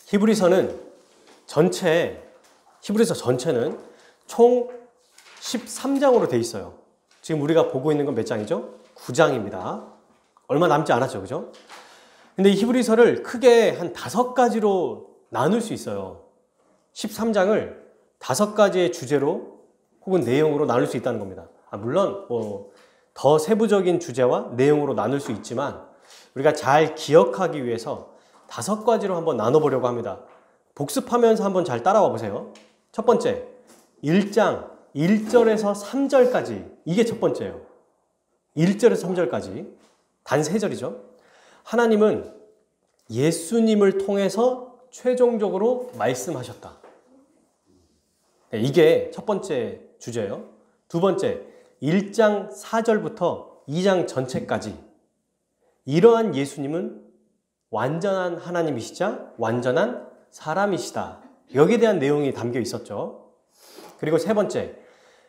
히브리서 전체는 총 13장으로 돼 있어요. 지금 우리가 보고 있는 건 몇 장이죠? 9장입니다. 얼마 남지 않았죠, 그죠? 근데 이 히브리서를 크게 한 5가지로 나눌 수 있어요. 13장을 5가지의 주제로 혹은 내용으로 나눌 수 있다는 겁니다. 물론 더 세부적인 주제와 내용으로 나눌 수 있지만 우리가 잘 기억하기 위해서 5가지로 한번 나눠보려고 합니다. 복습하면서 한번 잘 따라와 보세요. 첫 번째, 1장 1절에서 3절까지. 이게 첫 번째예요. 1절에서 3절까지. 단 3절이죠. 하나님은 예수님을 통해서 최종적으로 말씀하셨다. 네, 이게 첫 번째 주제예요. 두 번째, 1장 4절부터 2장 전체까지. 이러한 예수님은 완전한 하나님이시자 완전한 사람이시다. 여기에 대한 내용이 담겨 있었죠. 그리고 세 번째,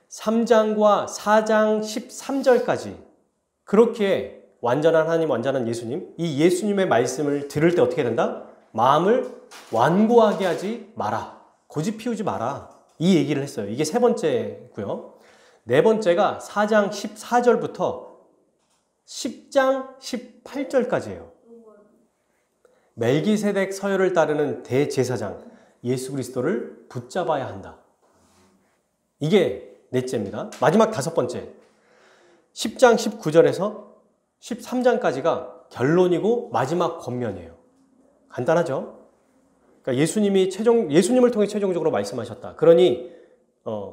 3장과 4장 13절까지. 그렇게 완전한 하나님, 완전한 예수님, 이 예수님의 말씀을 들을 때 어떻게 된다? 마음을 완고하게 하지 마라. 고집 피우지 마라. 이 얘기를 했어요. 이게 세 번째고요. 네 번째가 4장 14절부터 10장 18절까지예요. 멜기세덱 서열을 따르는 대제사장 예수 그리스도를 붙잡아야 한다. 이게 넷째입니다. 마지막 5번째, 10장 19절에서 13장까지가 결론이고 마지막 권면이에요. 간단하죠? 그러니까 예수님을 통해 최종적으로 말씀하셨다. 그러니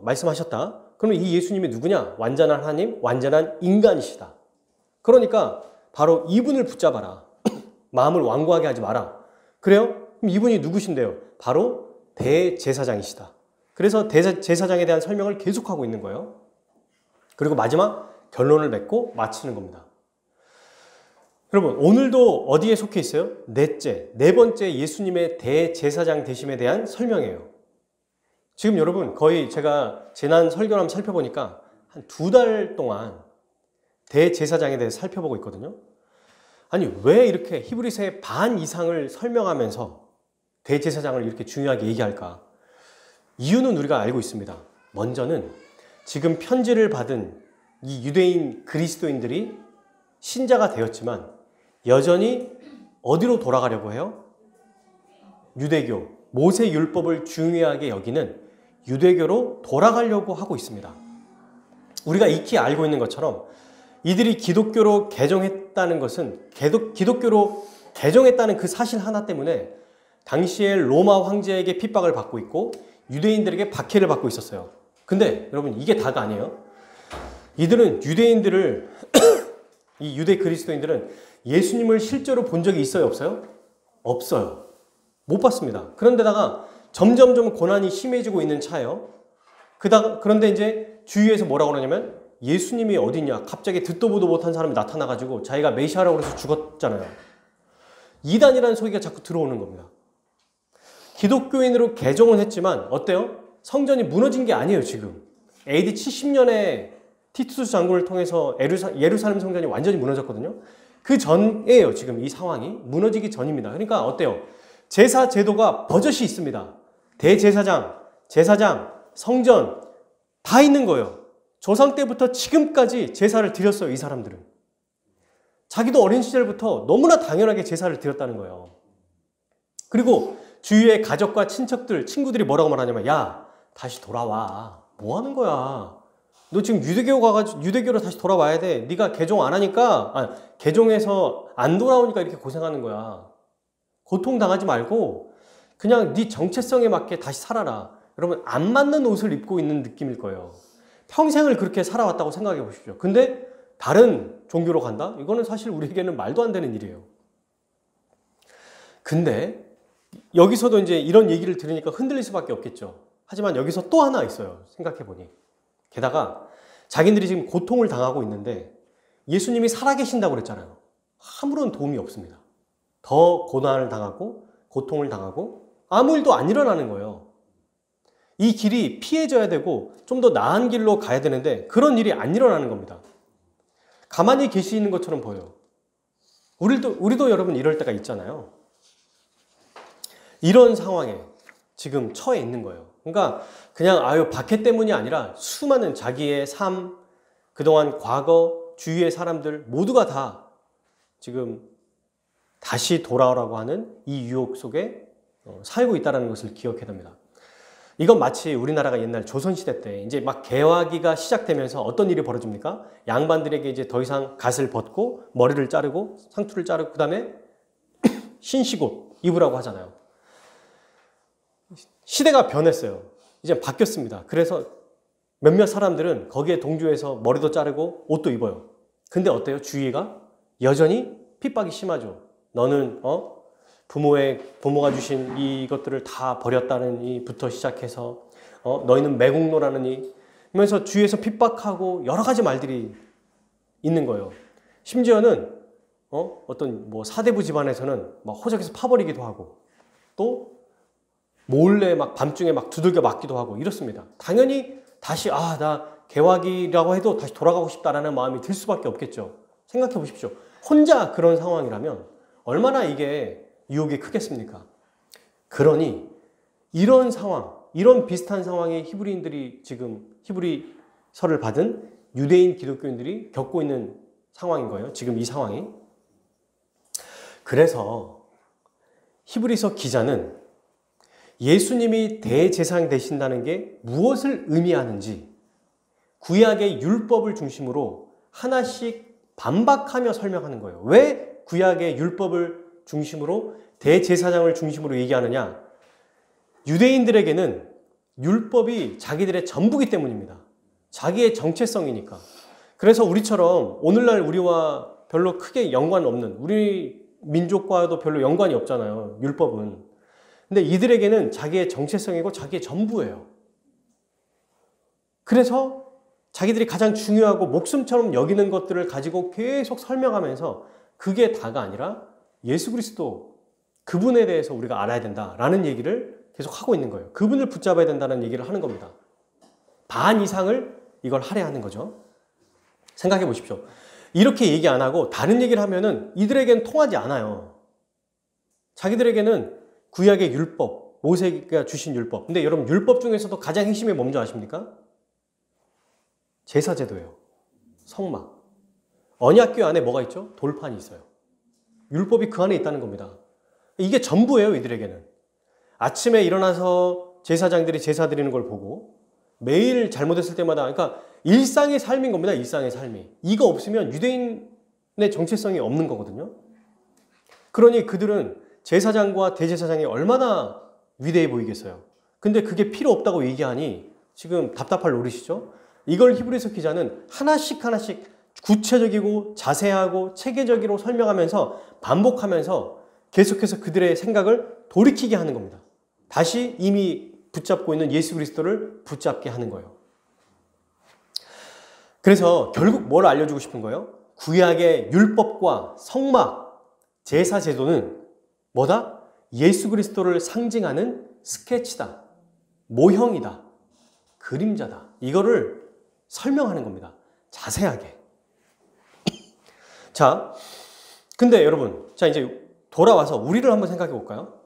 말씀하셨다. 그러면 이 예수님이 누구냐? 완전한 하나님, 완전한 인간이시다. 그러니까 바로 이분을 붙잡아라. 마음을 완고하게 하지 마라. 그래요? 그럼 이분이 누구신데요? 바로 대제사장이시다. 그래서 대제사장에 대한 설명을 계속하고 있는 거예요. 그리고 마지막 결론을 맺고 마치는 겁니다. 여러분, 오늘도 어디에 속해 있어요? 네 번째 예수님의 대제사장 되심에 대한 설명이에요. 지금 여러분, 거의 제가 지난 설교를 한번 살펴보니까 한 2달 동안 대제사장에 대해서 살펴보고 있거든요. 아니, 왜 이렇게 히브리서의 반 이상을 설명하면서 대제사장을 이렇게 중요하게 얘기할까? 이유는 우리가 알고 있습니다. 먼저는 지금 편지를 받은 이 유대인 그리스도인들이 신자가 되었지만 여전히 어디로 돌아가려고 해요? 유대교, 모세 율법을 중요하게 여기는 유대교로 돌아가려고 하고 있습니다. 우리가 익히 알고 있는 것처럼 이들이 기독교로 개종했다는 것은 기독교로 개종했다는 그 사실 하나 때문에 당시에 로마 황제에게 핍박을 받고 있고 유대인들에게 박해를 받고 있었어요. 근데 여러분, 이게 다가 아니에요. 이들은 유대인들을 이 유대 그리스도인들은 예수님을 실제로 본 적이 있어요, 없어요? 없어요. 못 봤습니다. 그런데다가 점점점 고난이 심해지고 있는 차예요. 그런데 이제 주위에서 뭐라고 그러냐면 예수님이 어딨냐? 갑자기 듣도 보도 못한 사람이 나타나가지고 자기가 메시아라고 해서 죽었잖아요. 이단이라는 소리가 자꾸 들어오는 겁니다. 기독교인으로 개종은 했지만 어때요? 성전이 무너진 게 아니에요, 지금. AD 70년에 티투스 장군을 통해서 예루살렘 성전이 완전히 무너졌거든요. 그 전이에요, 지금 이 상황이. 무너지기 전입니다. 그러니까 어때요? 제사 제도가 버젓이 있습니다. 대제사장, 제사장, 성전 다 있는 거예요. 조상 때부터 지금까지 제사를 드렸어요, 이 사람들은. 자기도 어린 시절부터 너무나 당연하게 제사를 드렸다는 거예요. 그리고 주위의 가족과 친구들이 뭐라고 말하냐면, 야, 다시 돌아와. 뭐 하는 거야? 너 지금 유대교로 다시 돌아와야 돼. 네가 개종 안 하니까, 개종해서 안 돌아오니까 이렇게 고생하는 거야. 고통당하지 말고 그냥 네 정체성에 맞게 다시 살아라. 여러분, 안 맞는 옷을 입고 있는 느낌일 거예요. 평생을 그렇게 살아왔다고 생각해 보십시오. 근데 다른 종교로 간다? 이거는 사실 우리에게는 말도 안 되는 일이에요. 근데 여기서도 이제 이런 얘기를 들으니까 흔들릴 수밖에 없겠죠. 하지만 여기서 또 하나 있어요. 생각해 보니. 게다가 자기들이 지금 고통을 당하고 있는데 예수님이 살아계신다고 그랬잖아요. 아무런 도움이 없습니다. 더 고난을 당하고 고통을 당하고 아무 일도 안 일어나는 거예요. 이 길이 피해져야 되고 좀 더 나은 길로 가야 되는데 그런 일이 안 일어나는 겁니다. 가만히 계시는 것처럼 보여요. 우리도 여러분 이럴 때가 있잖아요. 이런 상황에 지금 처해 있는 거예요. 그러니까 그냥 박해 때문이 아니라 수많은 자기의 삶, 그동안 과거, 주위의 사람들 모두가 다 지금 다시 돌아오라고 하는 이 유혹 속에 살고 있다는 것을 기억해야 됩니다. 이건 마치 우리나라가 옛날 조선시대 때 이제 막 개화기가 시작되면서 어떤 일이 벌어집니까? 양반들에게 이제 더 이상 갓을 벗고 머리를 자르고 상투를 자르고 그 다음에 신식옷 입으라고 하잖아요. 시대가 변했어요. 이제 바뀌었습니다. 그래서 몇몇 사람들은 거기에 동조해서 머리도 자르고 옷도 입어요. 근데 어때요? 주위가 여전히 핍박이 심하죠. 너는 부모가 주신 이것들을 다 버렸다는 이부터 시작해서 너희는 매국노라느니 하면서 주위에서 핍박하고 여러 가지 말들이 있는 거예요. 심지어는 어떤 뭐 사대부 집안에서는 막 호적에서 파버리기도 하고 또 몰래 막 밤중에 막 두들겨 맞기도 하고 이렇습니다. 당연히 다시 나 개화기라고 해도 다시 돌아가고 싶다라는 마음이 들 수밖에 없겠죠. 생각해 보십시오. 혼자 그런 상황이라면 얼마나 이게 유혹이 크겠습니까? 그러니 이런 상황, 이런 비슷한 상황에 히브리인들이 지금 히브리서를 받은 유대인 기독교인들이 겪고 있는 상황인 거예요. 지금 이 상황이. 그래서 히브리서 기자는 예수님이 대제사장 되신다는 게 무엇을 의미하는지 구약의 율법을 중심으로 하나씩 반박하며 설명하는 거예요. 왜 구약의 율법을 중심으로 대제사장을 중심으로 얘기하느냐? 유대인들에게는 율법이 자기들의 전부기 때문입니다. 자기의 정체성이니까. 그래서 우리처럼 오늘날 우리와 별로 크게 연관 없는, 우리 민족과도 별로 연관이 없잖아요. 율법은. 근데 이들에게는 자기의 정체성이고 자기의 전부예요. 그래서 자기들이 가장 중요하고 목숨처럼 여기는 것들을 가지고 계속 설명하면서 그게 다가 아니라 예수 그리스도, 그분에 대해서 우리가 알아야 된다라는 얘기를 계속 하고 있는 거예요. 그분을 붙잡아야 된다는 얘기를 하는 겁니다. 반 이상을 이걸 할애하는 거죠. 생각해 보십시오. 이렇게 얘기 안 하고 다른 얘기를 하면은 이들에게는 통하지 않아요. 자기들에게는 구약의 율법, 모세가 주신 율법. 근데 여러분 율법 중에서도 가장 핵심이 뭔지 아십니까? 제사제도예요. 성막. 언약궤 안에 뭐가 있죠? 돌판이 있어요. 율법이 그 안에 있다는 겁니다. 이게 전부예요, 이들에게는. 아침에 일어나서 제사장들이 제사 드리는 걸 보고 매일 잘못했을 때마다, 그러니까 일상의 삶인 겁니다. 일상의 삶이. 이거 없으면 유대인의 정체성이 없는 거거든요. 그러니 그들은 제사장과 대제사장이 얼마나 위대해 보이겠어요. 근데 그게 필요 없다고 얘기하니 지금 답답할 노릇이죠. 이걸 히브리서 기자는 하나씩 구체적이고 자세하고 체계적으로 설명하면서 반복하면서 계속해서 그들의 생각을 돌이키게 하는 겁니다. 다시 이미 붙잡고 있는 예수 그리스도를 붙잡게 하는 거예요. 그래서 결국 뭘 알려주고 싶은 거예요? 구약의 율법과 성막, 제사 제도는 뭐다? 예수 그리스도를 상징하는 스케치다. 모형이다. 그림자다. 이거를 설명하는 겁니다. 자세하게. 자, 근데 여러분, 자 이제 돌아와서 우리를 한번 생각해 볼까요?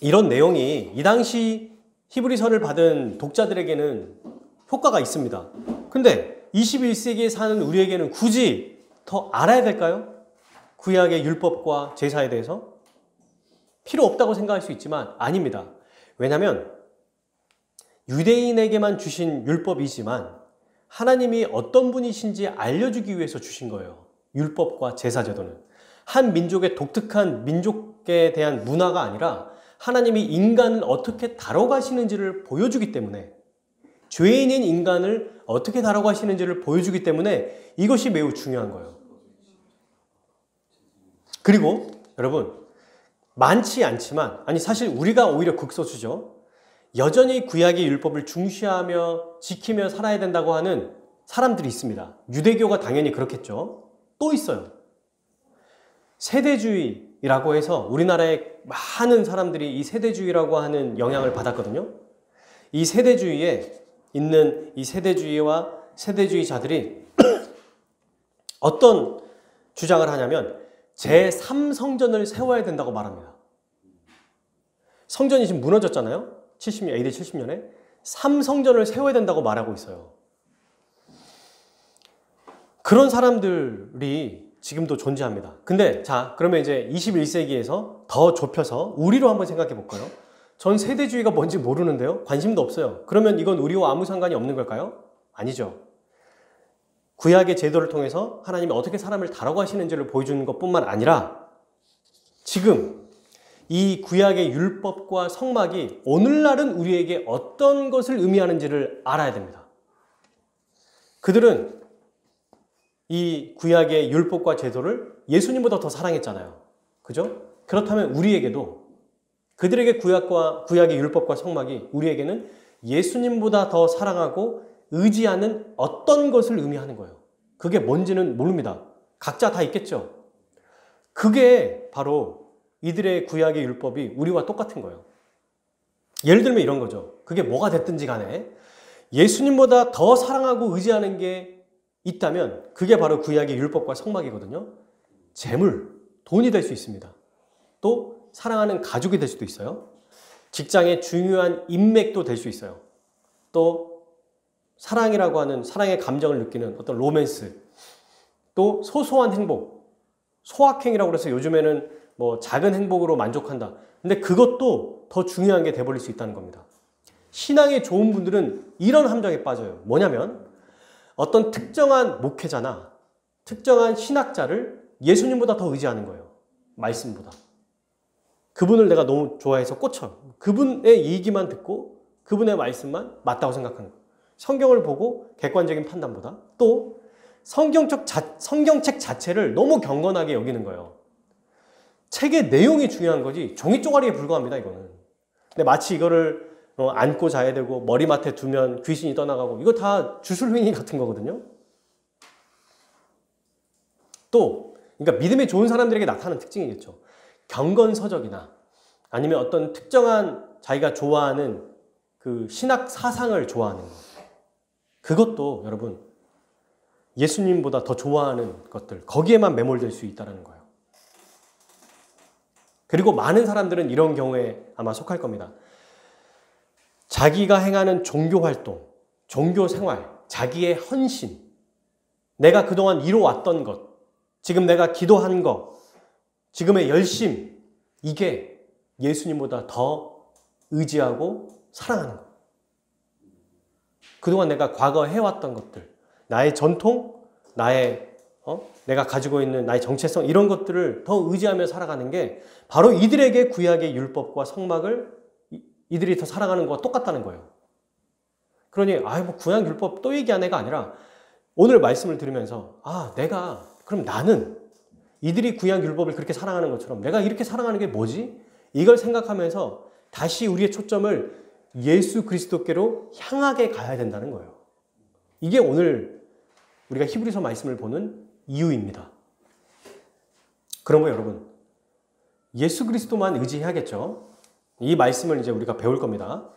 이런 내용이 이 당시 히브리서를 받은 독자들에게는 효과가 있습니다. 근데 21세기에 사는 우리에게는 굳이 더 알아야 될까요? 구약의 율법과 제사에 대해서? 필요 없다고 생각할 수 있지만 아닙니다. 왜냐하면 유대인에게만 주신 율법이지만 하나님이 어떤 분이신지 알려주기 위해서 주신 거예요. 율법과 제사제도는. 한 민족의 독특한 민족에 대한 문화가 아니라 하나님이 인간을 어떻게 다뤄가시는지를 보여주기 때문에, 죄인인 인간을 어떻게 다뤄가시는지를 보여주기 때문에 이것이 매우 중요한 거예요. 그리고 여러분, 많지 않지만, 아니 사실 우리가 오히려 극소수죠. 여전히 구약의 율법을 중시하며 지키며 살아야 된다고 하는 사람들이 있습니다. 유대교가 당연히 그렇겠죠. 또 있어요. 세대주의라고 해서 우리나라의 많은 사람들이 이 세대주의라고 하는 영향을 받았거든요. 이 세대주의에 있는 이 세대주의와 세대주의자들이 어떤 주장을 하냐면 제3성전을 세워야 된다고 말합니다. 성전이 지금 무너졌잖아요. AD 70년에 3성전을 세워야 된다고 말하고 있어요. 그런 사람들이 지금도 존재합니다. 근데 자, 그러면 이제 21세기에서 더 좁혀서 우리로 한번 생각해 볼까요? 전 세대주의가 뭔지 모르는데요. 관심도 없어요. 그러면 이건 우리와 아무 상관이 없는 걸까요? 아니죠. 구약의 제도를 통해서 하나님이 어떻게 사람을 다뤄가시는지를 보여주는 것뿐만 아니라 지금 이 구약의 율법과 성막이 오늘날은 우리에게 어떤 것을 의미하는지를 알아야 됩니다. 그들은 이 구약의 율법과 제도를 예수님보다 더 사랑했잖아요. 그죠? 그렇다면 우리에게도 그들에게 구약의 율법과 성막이 우리에게는 예수님보다 더 사랑하고 의지하는 어떤 것을 의미하는 거예요. 그게 뭔지는 모릅니다. 각자 다 있겠죠. 그게 바로 이들의 구약의 율법이 우리와 똑같은 거예요. 예를 들면 이런 거죠. 그게 뭐가 됐든지 간에 예수님보다 더 사랑하고 의지하는 게 있다면 그게 바로 구약의 율법과 성막이거든요. 재물, 돈이 될 수 있습니다. 또 사랑하는 가족이 될 수도 있어요. 직장의 중요한 인맥도 될 수 있어요. 또 사랑이라고 하는 사랑의 감정을 느끼는 어떤 로맨스, 또 소소한 행복, 소확행이라고 해서 요즘에는 뭐 작은 행복으로 만족한다. 근데 그것도 더 중요한 게 돼버릴 수 있다는 겁니다. 신앙이 좋은 분들은 이런 함정에 빠져요. 뭐냐면 어떤 특정한 목회자나 특정한 신학자를 예수님보다 더 의지하는 거예요. 말씀보다. 그분을 내가 너무 좋아해서 꽂혀요. 그분의 얘기만 듣고 그분의 말씀만 맞다고 생각하는 거예요. 성경을 보고 객관적인 판단보다 또 성경책 자체를 너무 경건하게 여기는 거예요. 책의 내용이 중요한 거지 종이 쪼가리에 불과합니다. 이거는. 근데 마치 이거를 안고 자야 되고 머리맡에 두면 귀신이 떠나가고 이거 다 주술횡이 같은 거거든요. 또 그러니까 믿음이 좋은 사람들에게 나타나는 특징이겠죠. 경건서적이나 아니면 어떤 특정한 자기가 좋아하는 그 신학 사상을 좋아하는 것. 그것도 여러분 예수님보다 더 좋아하는 것들 거기에만 매몰될 수 있다는 거예요. 그리고 많은 사람들은 이런 경우에 아마 속할 겁니다. 자기가 행하는 종교활동, 종교생활, 자기의 헌신, 내가 그동안 이뤄왔던 것, 지금 내가 기도한 것, 지금의 열심, 이게 예수님보다 더 의지하고 사랑하는 것. 그동안 내가 과거 해왔던 것들, 나의 전통, 내가 가지고 있는 나의 정체성 이런 것들을 더 의지하며 살아가는 게 바로 이들에게 구약의 율법과 성막을 이들이 더 사랑하는 것과 똑같다는 거예요. 그러니 뭐 구약 율법 또 얘기한 애가 아니라 오늘 말씀을 들으면서 그럼 나는 이들이 구약 율법을 그렇게 사랑하는 것처럼 내가 이렇게 사랑하는 게 뭐지? 이걸 생각하면서 다시 우리의 초점을 예수 그리스도께로 향하게 가야 된다는 거예요. 이게 오늘 우리가 히브리서 말씀을 보는 이유입니다. 그러면 여러분, 예수 그리스도만 의지해야겠죠? 이 말씀을 이제 우리가 배울 겁니다.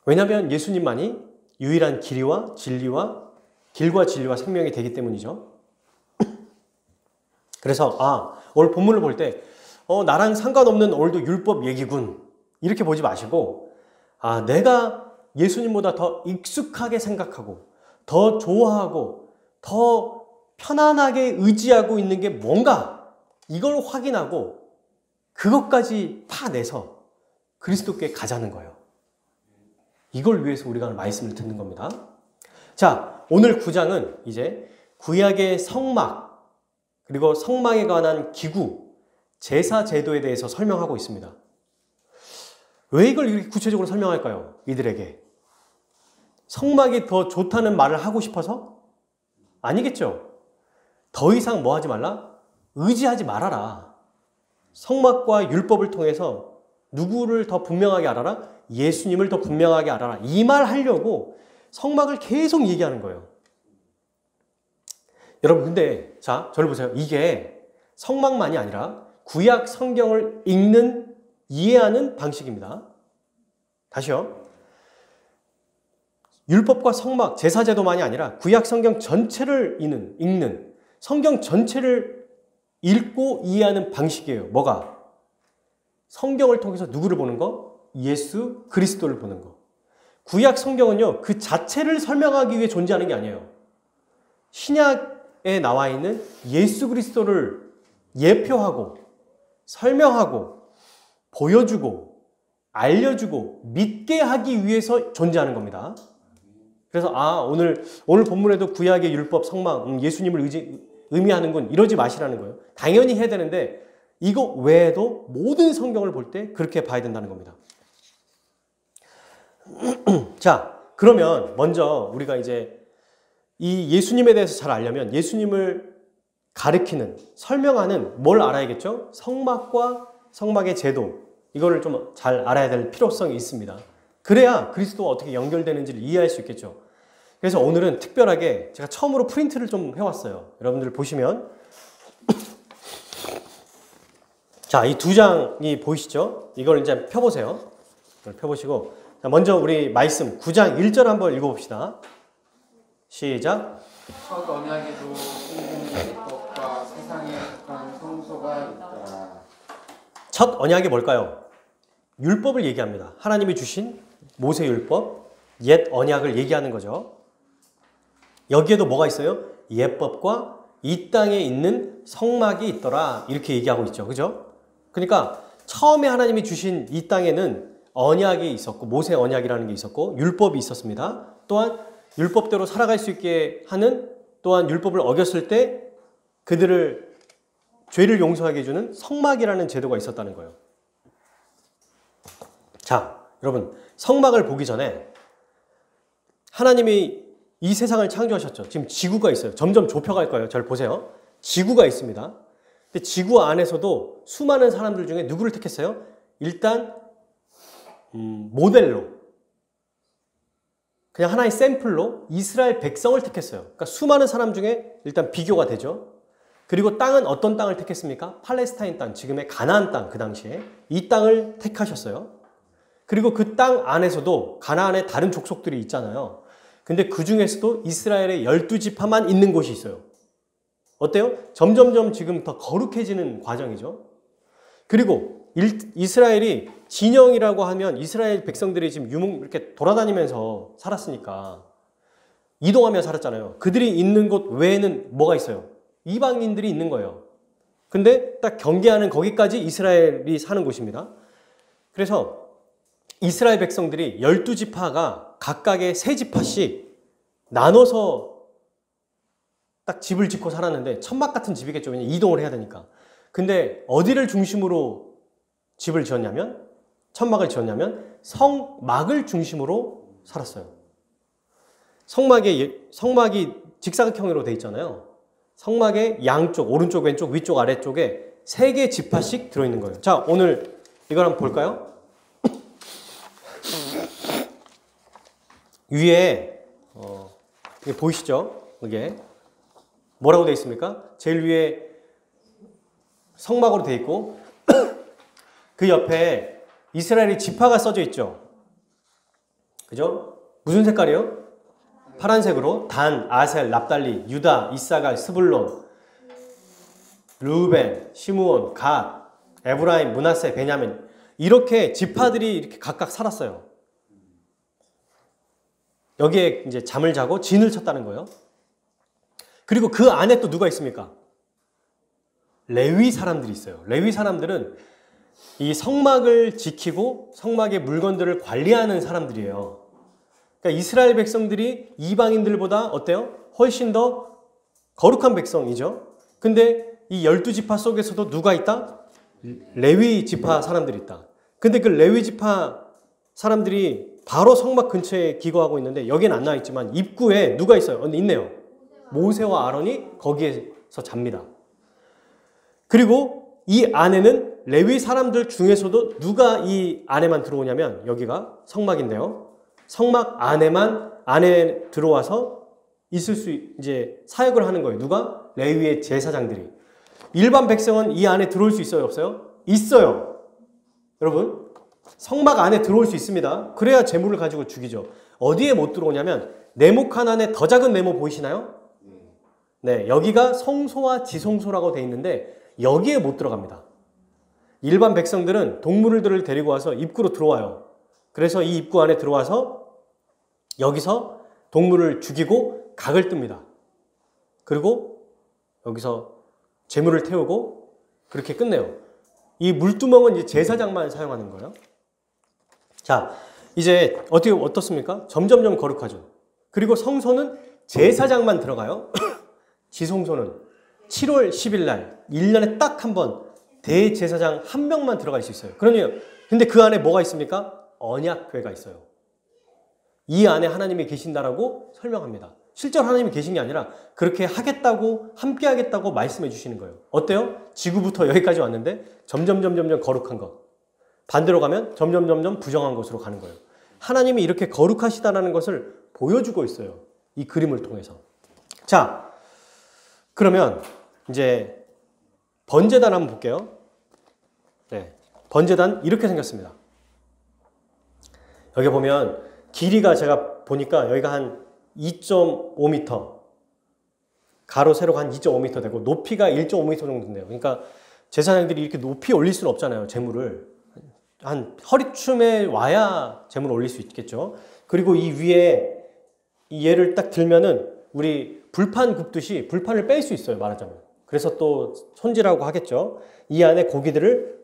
왜냐하면 예수님만이 유일한 길과 진리와 생명이 되기 때문이죠. 그래서 오늘 본문을 볼 때 나랑 상관없는 오늘도 율법 얘기군 이렇게 보지 마시고 내가 예수님보다 더 익숙하게 생각하고 더 좋아하고 더 편안하게 의지하고 있는 게 뭔가 이걸 확인하고 그것까지 파내서 그리스도께 가자는 거예요. 이걸 위해서 우리가 말씀을 듣는 겁니다. 자, 오늘 9장은 이제 구약의 성막 그리고 성막에 관한 기구, 제사 제도에 대해서 설명하고 있습니다. 왜 이걸 이렇게 구체적으로 설명할까요? 이들에게. 성막이 더 좋다는 말을 하고 싶어서? 아니겠죠. 더 이상 뭐 하지 말라? 의지하지 말아라. 성막과 율법을 통해서 누구를 더 분명하게 알아라? 예수님을 더 분명하게 알아라. 이 말 하려고 성막을 계속 얘기하는 거예요. 여러분 근데 저를 보세요. 이게 성막만이 아니라 구약 성경을 읽는 이해하는 방식입니다. 다시요. 율법과 성막, 제사제도만이 아니라 구약 성경 전체를 읽는 성경 전체를 읽고 이해하는 방식이에요. 뭐가? 성경을 통해서 누구를 보는 거? 예수 그리스도를 보는 거. 구약 성경은요, 그 자체를 설명하기 위해 존재하는 게 아니에요. 신약에 나와 있는 예수 그리스도를 예표하고 설명하고 보여주고 알려주고 믿게 하기 위해서 존재하는 겁니다. 그래서 오늘 본문에도 구약의 율법, 성막, 예수님을 의미하는군 이러지 마시라는 거예요. 당연히 해야 되는데 이거 외에도 모든 성경을 볼 때 그렇게 봐야 된다는 겁니다. 자, 그러면 먼저 우리가 이제 이 예수님에 대해서 잘 알려면 예수님을 가르치는, 설명하는 뭘 알아야겠죠? 성막과 성막의 제도, 이거를 좀 잘 알아야 될 필요성이 있습니다. 그래야 그리스도와 어떻게 연결되는지를 이해할 수 있겠죠. 그래서 오늘은 특별하게 제가 처음으로 프린트를 좀 해왔어요. 여러분들 보시면 자, 이 두 장이 보이시죠? 이걸 이제 펴보세요. 이걸 펴보시고 자, 먼저 우리 말씀 9장 1절 한번 읽어봅시다. 시작. 첫 언약에도 성공의 율법과 세상에 속한 성소가 있더라. 첫 언약이 뭘까요? 율법을 얘기합니다. 하나님이 주신 모세 율법, 옛 언약을 얘기하는 거죠. 여기에도 뭐가 있어요? 예법과 이 땅에 있는 성막이 있더라. 이렇게 얘기하고 있죠. 그죠? 그러니까 처음에 하나님이 주신 이 땅에는 언약이 있었고, 모세 언약이라는 게 있었고, 율법이 있었습니다. 또한 율법대로 살아갈 수 있게 하는, 또한 율법을 어겼을 때 그들을 죄를 용서하게 해주는 성막이라는 제도가 있었다는 거예요. 자, 여러분, 성막을 보기 전에 하나님이 이 세상을 창조하셨죠. 지금 지구가 있어요. 점점 좁혀갈 거예요. 잘 보세요. 지구가 있습니다. 근데 지구 안에서도 수많은 사람들 중에 누구를 택했어요? 일단 모델로, 그냥 하나의 샘플로 이스라엘 백성을 택했어요. 그러니까 수많은 사람 중에 일단 비교가 되죠. 그리고 땅은 어떤 땅을 택했습니까? 팔레스타인 땅, 지금의 가나안 땅, 그 당시에 이 땅을 택하셨어요. 그리고 그 땅 안에서도 가나안에 다른 족속들이 있잖아요. 근데 그 중에서도 이스라엘의 12지파만 있는 곳이 있어요. 어때요? 점점점 지금 더 거룩해지는 과정이죠. 그리고 이스라엘이 진영이라고 하면 이스라엘 백성들이 지금 이렇게 돌아다니면서 살았으니까 이동하며 살았잖아요. 그들이 있는 곳 외에는 뭐가 있어요? 이방인들이 있는 거예요. 근데 딱 경계하는 거기까지 이스라엘이 사는 곳입니다. 그래서 이스라엘 백성들이 12지파가 각각의 3지파씩 나눠서 딱 집을 짓고 살았는데 천막 같은 집이겠죠. 왜냐면 이동을 해야 되니까. 근데 어디를 중심으로 집을 지었냐면, 천막을 지었냐면 성막을 중심으로 살았어요. 성막이 직사각형으로 돼 있잖아요. 성막의 양쪽, 오른쪽, 왼쪽, 위쪽, 아래쪽에 3개 지파씩 들어있는 거예요. 자, 오늘 이걸 한번 볼까요? 위에 이게 보이시죠? 이게 뭐라고 되어 있습니까? 제일 위에 성막으로 되어 있고 그 옆에 이스라엘의 지파가 써져 있죠. 그죠? 무슨 색깔이에요? 파란색으로 단, 아셀, 납달리, 유다, 이사갈, 스불론, 르우벤, 시므온, 갓, 에브라임, 므낫세, 베냐민 이렇게 지파들이 이렇게 각각 살았어요. 여기에 이제 잠을 자고 진을 쳤다는 거예요. 그리고 그 안에 또 누가 있습니까? 레위 사람들이 있어요. 레위 사람들은 이 성막을 지키고 성막의 물건들을 관리하는 사람들이에요. 그러니까 이스라엘 백성들이 이방인들보다 어때요? 훨씬 더 거룩한 백성이죠. 근데 이 12지파 속에서도 누가 있다? 레위 지파 사람들이 있다. 근데 그 레위 지파 사람들이 바로 성막 근처에 기거하고 있는데 여기는 안 나와 있지만 입구에 누가 있어요? 있네요. 모세와 아론이 거기에서 잡니다. 그리고 이 안에는 레위 사람들 중에서도 누가 이 안에만 들어오냐면 여기가 성막인데요. 성막 안에 들어와서 있을 수 이제 사역을 하는 거예요. 누가? 레위의 제사장들이. 일반 백성은 이 안에 들어올 수 있어요, 없어요? 있어요. 여러분, 성막 안에 들어올 수 있습니다. 그래야 제물을 가지고 죽이죠. 어디에 못 들어오냐면 네모 칸 안에 더 작은 네모 보이시나요? 네, 여기가 성소와 지성소라고 돼 있는데 여기에 못 들어갑니다. 일반 백성들은 동물들을 데리고 와서 입구로 들어와요. 그래서 이 입구 안에 들어와서 여기서 동물을 죽이고 각을 뜹니다. 그리고 여기서 제물을 태우고 그렇게 끝내요. 이 물두멍은 이제 제사장만 사용하는 거예요. 자, 이제 어떻습니까? 점점점 거룩하죠. 그리고 성소는 제사장만 들어가요. 지성소는 7월 10일 날 1년에 딱 한 번 대제사장 한 명만 들어갈 수 있어요. 근데 그 안에 뭐가 있습니까? 언약궤가 있어요. 이 안에 하나님이 계신다라고 설명합니다. 실제로 하나님이 계신 게 아니라 그렇게 하겠다고 함께 하겠다고 말씀해 주시는 거예요. 어때요? 지구부터 여기까지 왔는데 점점 거룩한 것. 반대로 가면 점점 부정한 것으로 가는 거예요. 하나님이 이렇게 거룩하시다라는 것을 보여주고 있어요. 이 그림을 통해서. 자, 그러면 이제 번제단 한번 볼게요. 네, 번제단 이렇게 생겼습니다. 여기 보면 길이가 제가 보니까 여기가 한 2.5m, 가로 세로가 한 2.5m 되고 높이가 1.5m 정도 된대요. 그러니까 제사장들이 이렇게 높이 올릴 수는 없잖아요. 제물을 한 허리춤에 와야 제물을 올릴 수 있겠죠. 그리고 이 위에 이 얘를 딱 들면은 우리 불판 굽듯이 불판을 뺄 수 있어요. 말하자면. 그래서 또 손질하고 하겠죠. 이 안에 고기들을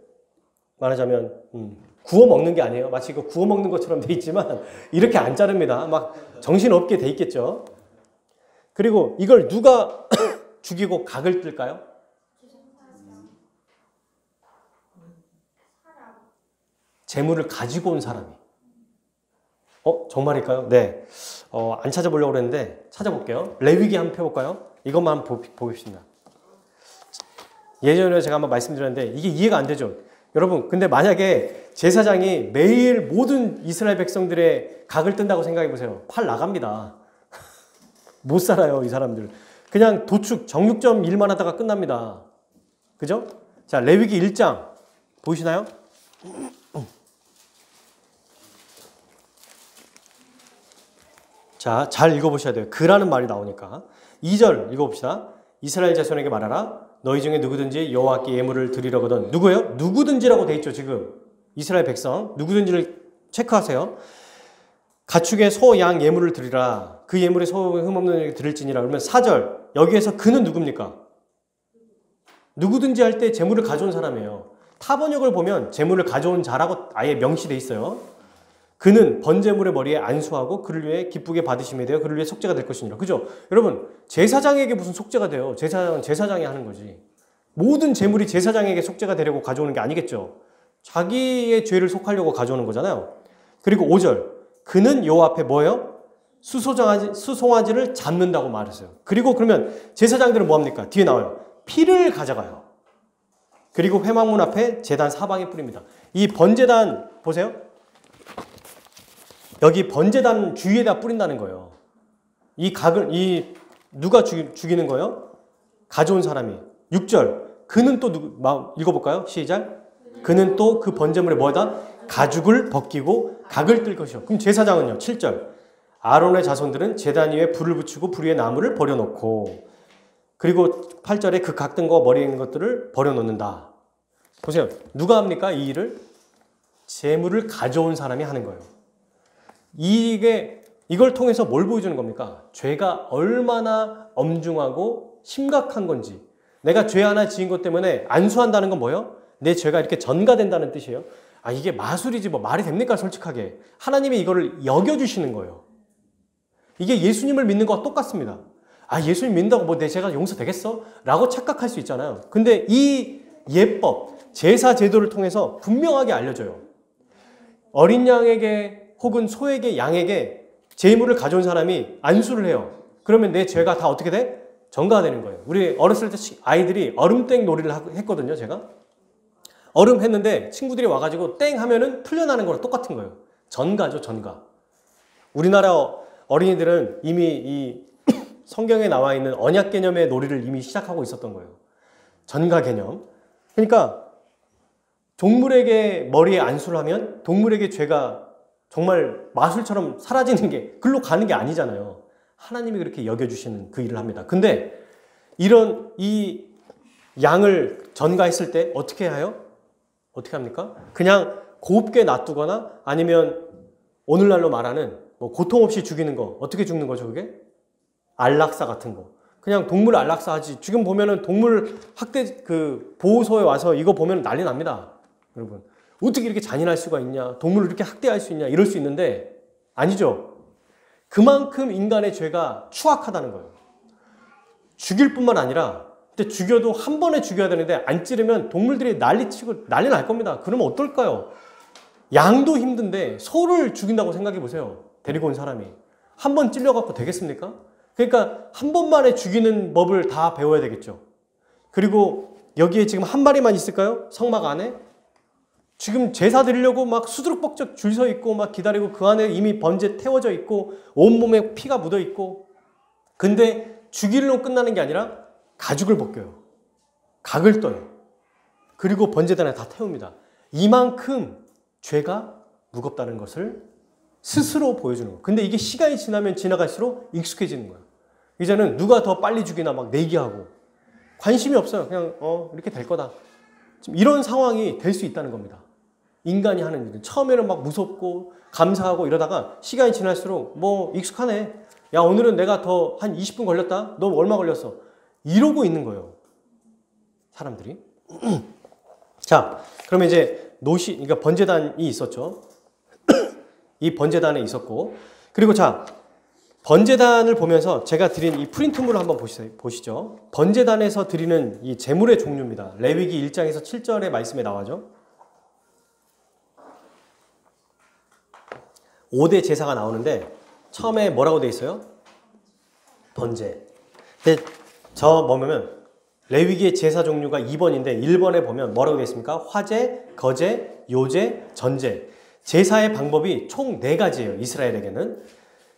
말하자면 구워 먹는 게 아니에요. 마치 이거 구워 먹는 것처럼 돼 있지만 이렇게 안 자릅니다. 막 정신없게 돼 있겠죠. 그리고 이걸 누가 죽이고 각을 뜰까요? 재물을 가지고 온 사람이. 정말일까요? 네. 안 찾아보려고 그랬는데 찾아볼게요. 레위기 한번 펴볼까요? 이것만 보겠습니다. 예전에 제가 한번 말씀드렸는데 이게 이해가 안 되죠. 여러분, 근데 만약에 제사장이 매일 모든 이스라엘 백성들의 각을 뜬다고 생각해 보세요. 팔 나갑니다. 못 살아요, 이 사람들. 그냥 도축, 정육점 일만 하다가 끝납니다. 그죠? 자, 레위기 1장 보이시나요? 자, 잘 읽어보셔야 돼요. 그라는 말이 나오니까. 2절 읽어봅시다. 이스라엘 자손에게 말하라. 너희 중에 누구든지 여호와께 예물을 드리려거든. 누구예요? 누구든지라고 돼 있죠, 지금. 이스라엘 백성. 누구든지를 체크하세요. 가축의 소, 양 예물을 드리라. 그 예물에 소 흠없는 에게 드릴지니라. 그러면 4절. 여기에서 그는 누굽니까? 누구든지 할 때 제물을 가져온 사람이에요. 타번역을 보면 제물을 가져온 자라고 아예 명시돼 있어요. 그는 번제물의 머리에 안수하고 그를 위해 기쁘게 받으심에 되어 그를 위해 속죄가 될 것이니라. 그죠? 여러분, 제사장에게 무슨 속죄가 돼요? 제사장은 제사장이 하는 거지. 모든 제물이 제사장에게 속죄가 되려고 가져오는 게 아니겠죠. 자기의 죄를 속하려고 가져오는 거잖아요. 그리고 5절. 그는 여호와 앞에 뭐예요? 수송아지를 잡는다고 말했어요. 그리고 그러면 제사장들은 뭐합니까? 뒤에 나와요. 피를 가져가요. 그리고 회막문 앞에 제단 사방에 뿌립니다. 이 번제단 보세요. 여기 번제단 주위에다 뿌린다는 거예요. 이 각을 누가 죽이는 거예요? 가져온 사람이. 6절. 그는 또 읽어볼까요? 시작. 그는 또 그 번제물에 뭐다? 가죽을 벗기고 각을 뜰 것이요. 그럼 제사장은요? 7절. 아론의 자손들은 제단 위에 불을 붙이고 불 위에 나무를 버려놓고 그리고 8절에 그 각 뜬 거 머리에 있는 것들을 버려놓는다. 보세요. 누가 합니까? 이 일을? 제물을 가져온 사람이 하는 거예요. 이걸 통해서 뭘 보여주는 겁니까? 죄가 얼마나 엄중하고 심각한 건지. 내가 죄 하나 지은 것 때문에 안수한다는 건 뭐예요? 내 죄가 이렇게 전가된다는 뜻이에요. 이게 마술이지 뭐 말이 됩니까? 솔직하게. 하나님이 이거를 여겨주시는 거예요. 이게 예수님을 믿는 것과 똑같습니다. 예수님 믿는다고 뭐 내 죄가 용서되겠어? 라고 착각할 수 있잖아요. 근데 이 예법, 제사 제도를 통해서 분명하게 알려줘요. 어린 양에게 혹은 소에게 양에게 제물을 가져온 사람이 안수를 해요. 그러면 내 죄가 다 어떻게 돼? 전가가 되는 거예요. 우리 어렸을 때 아이들이 얼음땡 놀이를 했거든요. 제가 얼음 했는데 친구들이 와가지고 땡 하면은 풀려나는 거랑 똑같은 거예요. 전가죠, 전가. 우리나라 어린이들은 이미 이 성경에 나와 있는 언약 개념의 놀이를 이미 시작하고 있었던 거예요. 전가 개념. 그러니까 동물에게 머리에 안수를 하면 동물에게 죄가 정말 마술처럼 사라지는 게 글로 가는 게 아니잖아요. 하나님이 그렇게 여겨주시는 그 일을 합니다. 근데 이런 이 양을 전가했을 때 어떻게 해요? 어떻게 합니까? 그냥 곱게 놔두거나 아니면 오늘날로 말하는 뭐 고통 없이 죽이는 거. 어떻게 죽는 거죠, 그게? 안락사 같은 거. 그냥 동물 안락사 하지. 지금 보면은 동물 학대 그 보호소에 와서 이거 보면 난리 납니다. 여러분. 어떻게 이렇게 잔인할 수가 있냐? 동물을 이렇게 학대할 수 있냐? 이럴 수 있는데 아니죠. 그만큼 인간의 죄가 추악하다는 거예요. 죽일 뿐만 아니라 근데 죽여도 한 번에 죽여야 되는데 안 찌르면 동물들이 난리치고 난리 날 겁니다. 그러면 어떨까요? 양도 힘든데 소를 죽인다고 생각해 보세요. 데리고 온 사람이. 한 번 찔려갖고 되겠습니까? 그러니까 한 번만에 죽이는 법을 다 배워야 되겠죠. 그리고 여기에 지금 한 마리만 있을까요? 성막 안에? 지금 제사 드리려고 막 수두룩벅적 줄 서 있고 막 기다리고 그 안에 이미 번제 태워져 있고 온몸에 피가 묻어 있고 근데 죽일로 끝나는 게 아니라 가죽을 벗겨요. 각을 떠요. 그리고 번제단에 다 태웁니다. 이만큼 죄가 무겁다는 것을 스스로 보여주는 거예요. 근데 이게 시간이 지나면 지나갈수록 익숙해지는 거예요. 이제는 누가 더 빨리 죽이나 막 내기하고 관심이 없어요. 그냥 이렇게 될 거다. 지금 이런 상황이 될 수 있다는 겁니다. 인간이 하는 일은 처음에는 막 무섭고 감사하고 이러다가 시간이 지날수록 뭐 익숙하네. 야 오늘은 내가 더 한 20분 걸렸다. 너 얼마 걸렸어? 이러고 있는 거예요. 사람들이. 자, 그러면 이제 그러니까 번제단이 있었죠. 이 번제단에 있었고 그리고 자 번제단을 보면서 제가 드린 이 프린트물을 한번 보시죠. 번제단에서 드리는 이 제물의 종류입니다. 레위기 1장에서 7절의 말씀에 나와죠. 5대 제사가 나오는데 처음에 뭐라고 돼 있어요? 번제. 근데 저 뭐냐면 레위기의 제사 종류가 2번인데 1번에 보면 뭐라고 돼 있습니까? 화제, 거제, 요제, 전제. 제사의 방법이 총 4가지예요. 이스라엘에게는.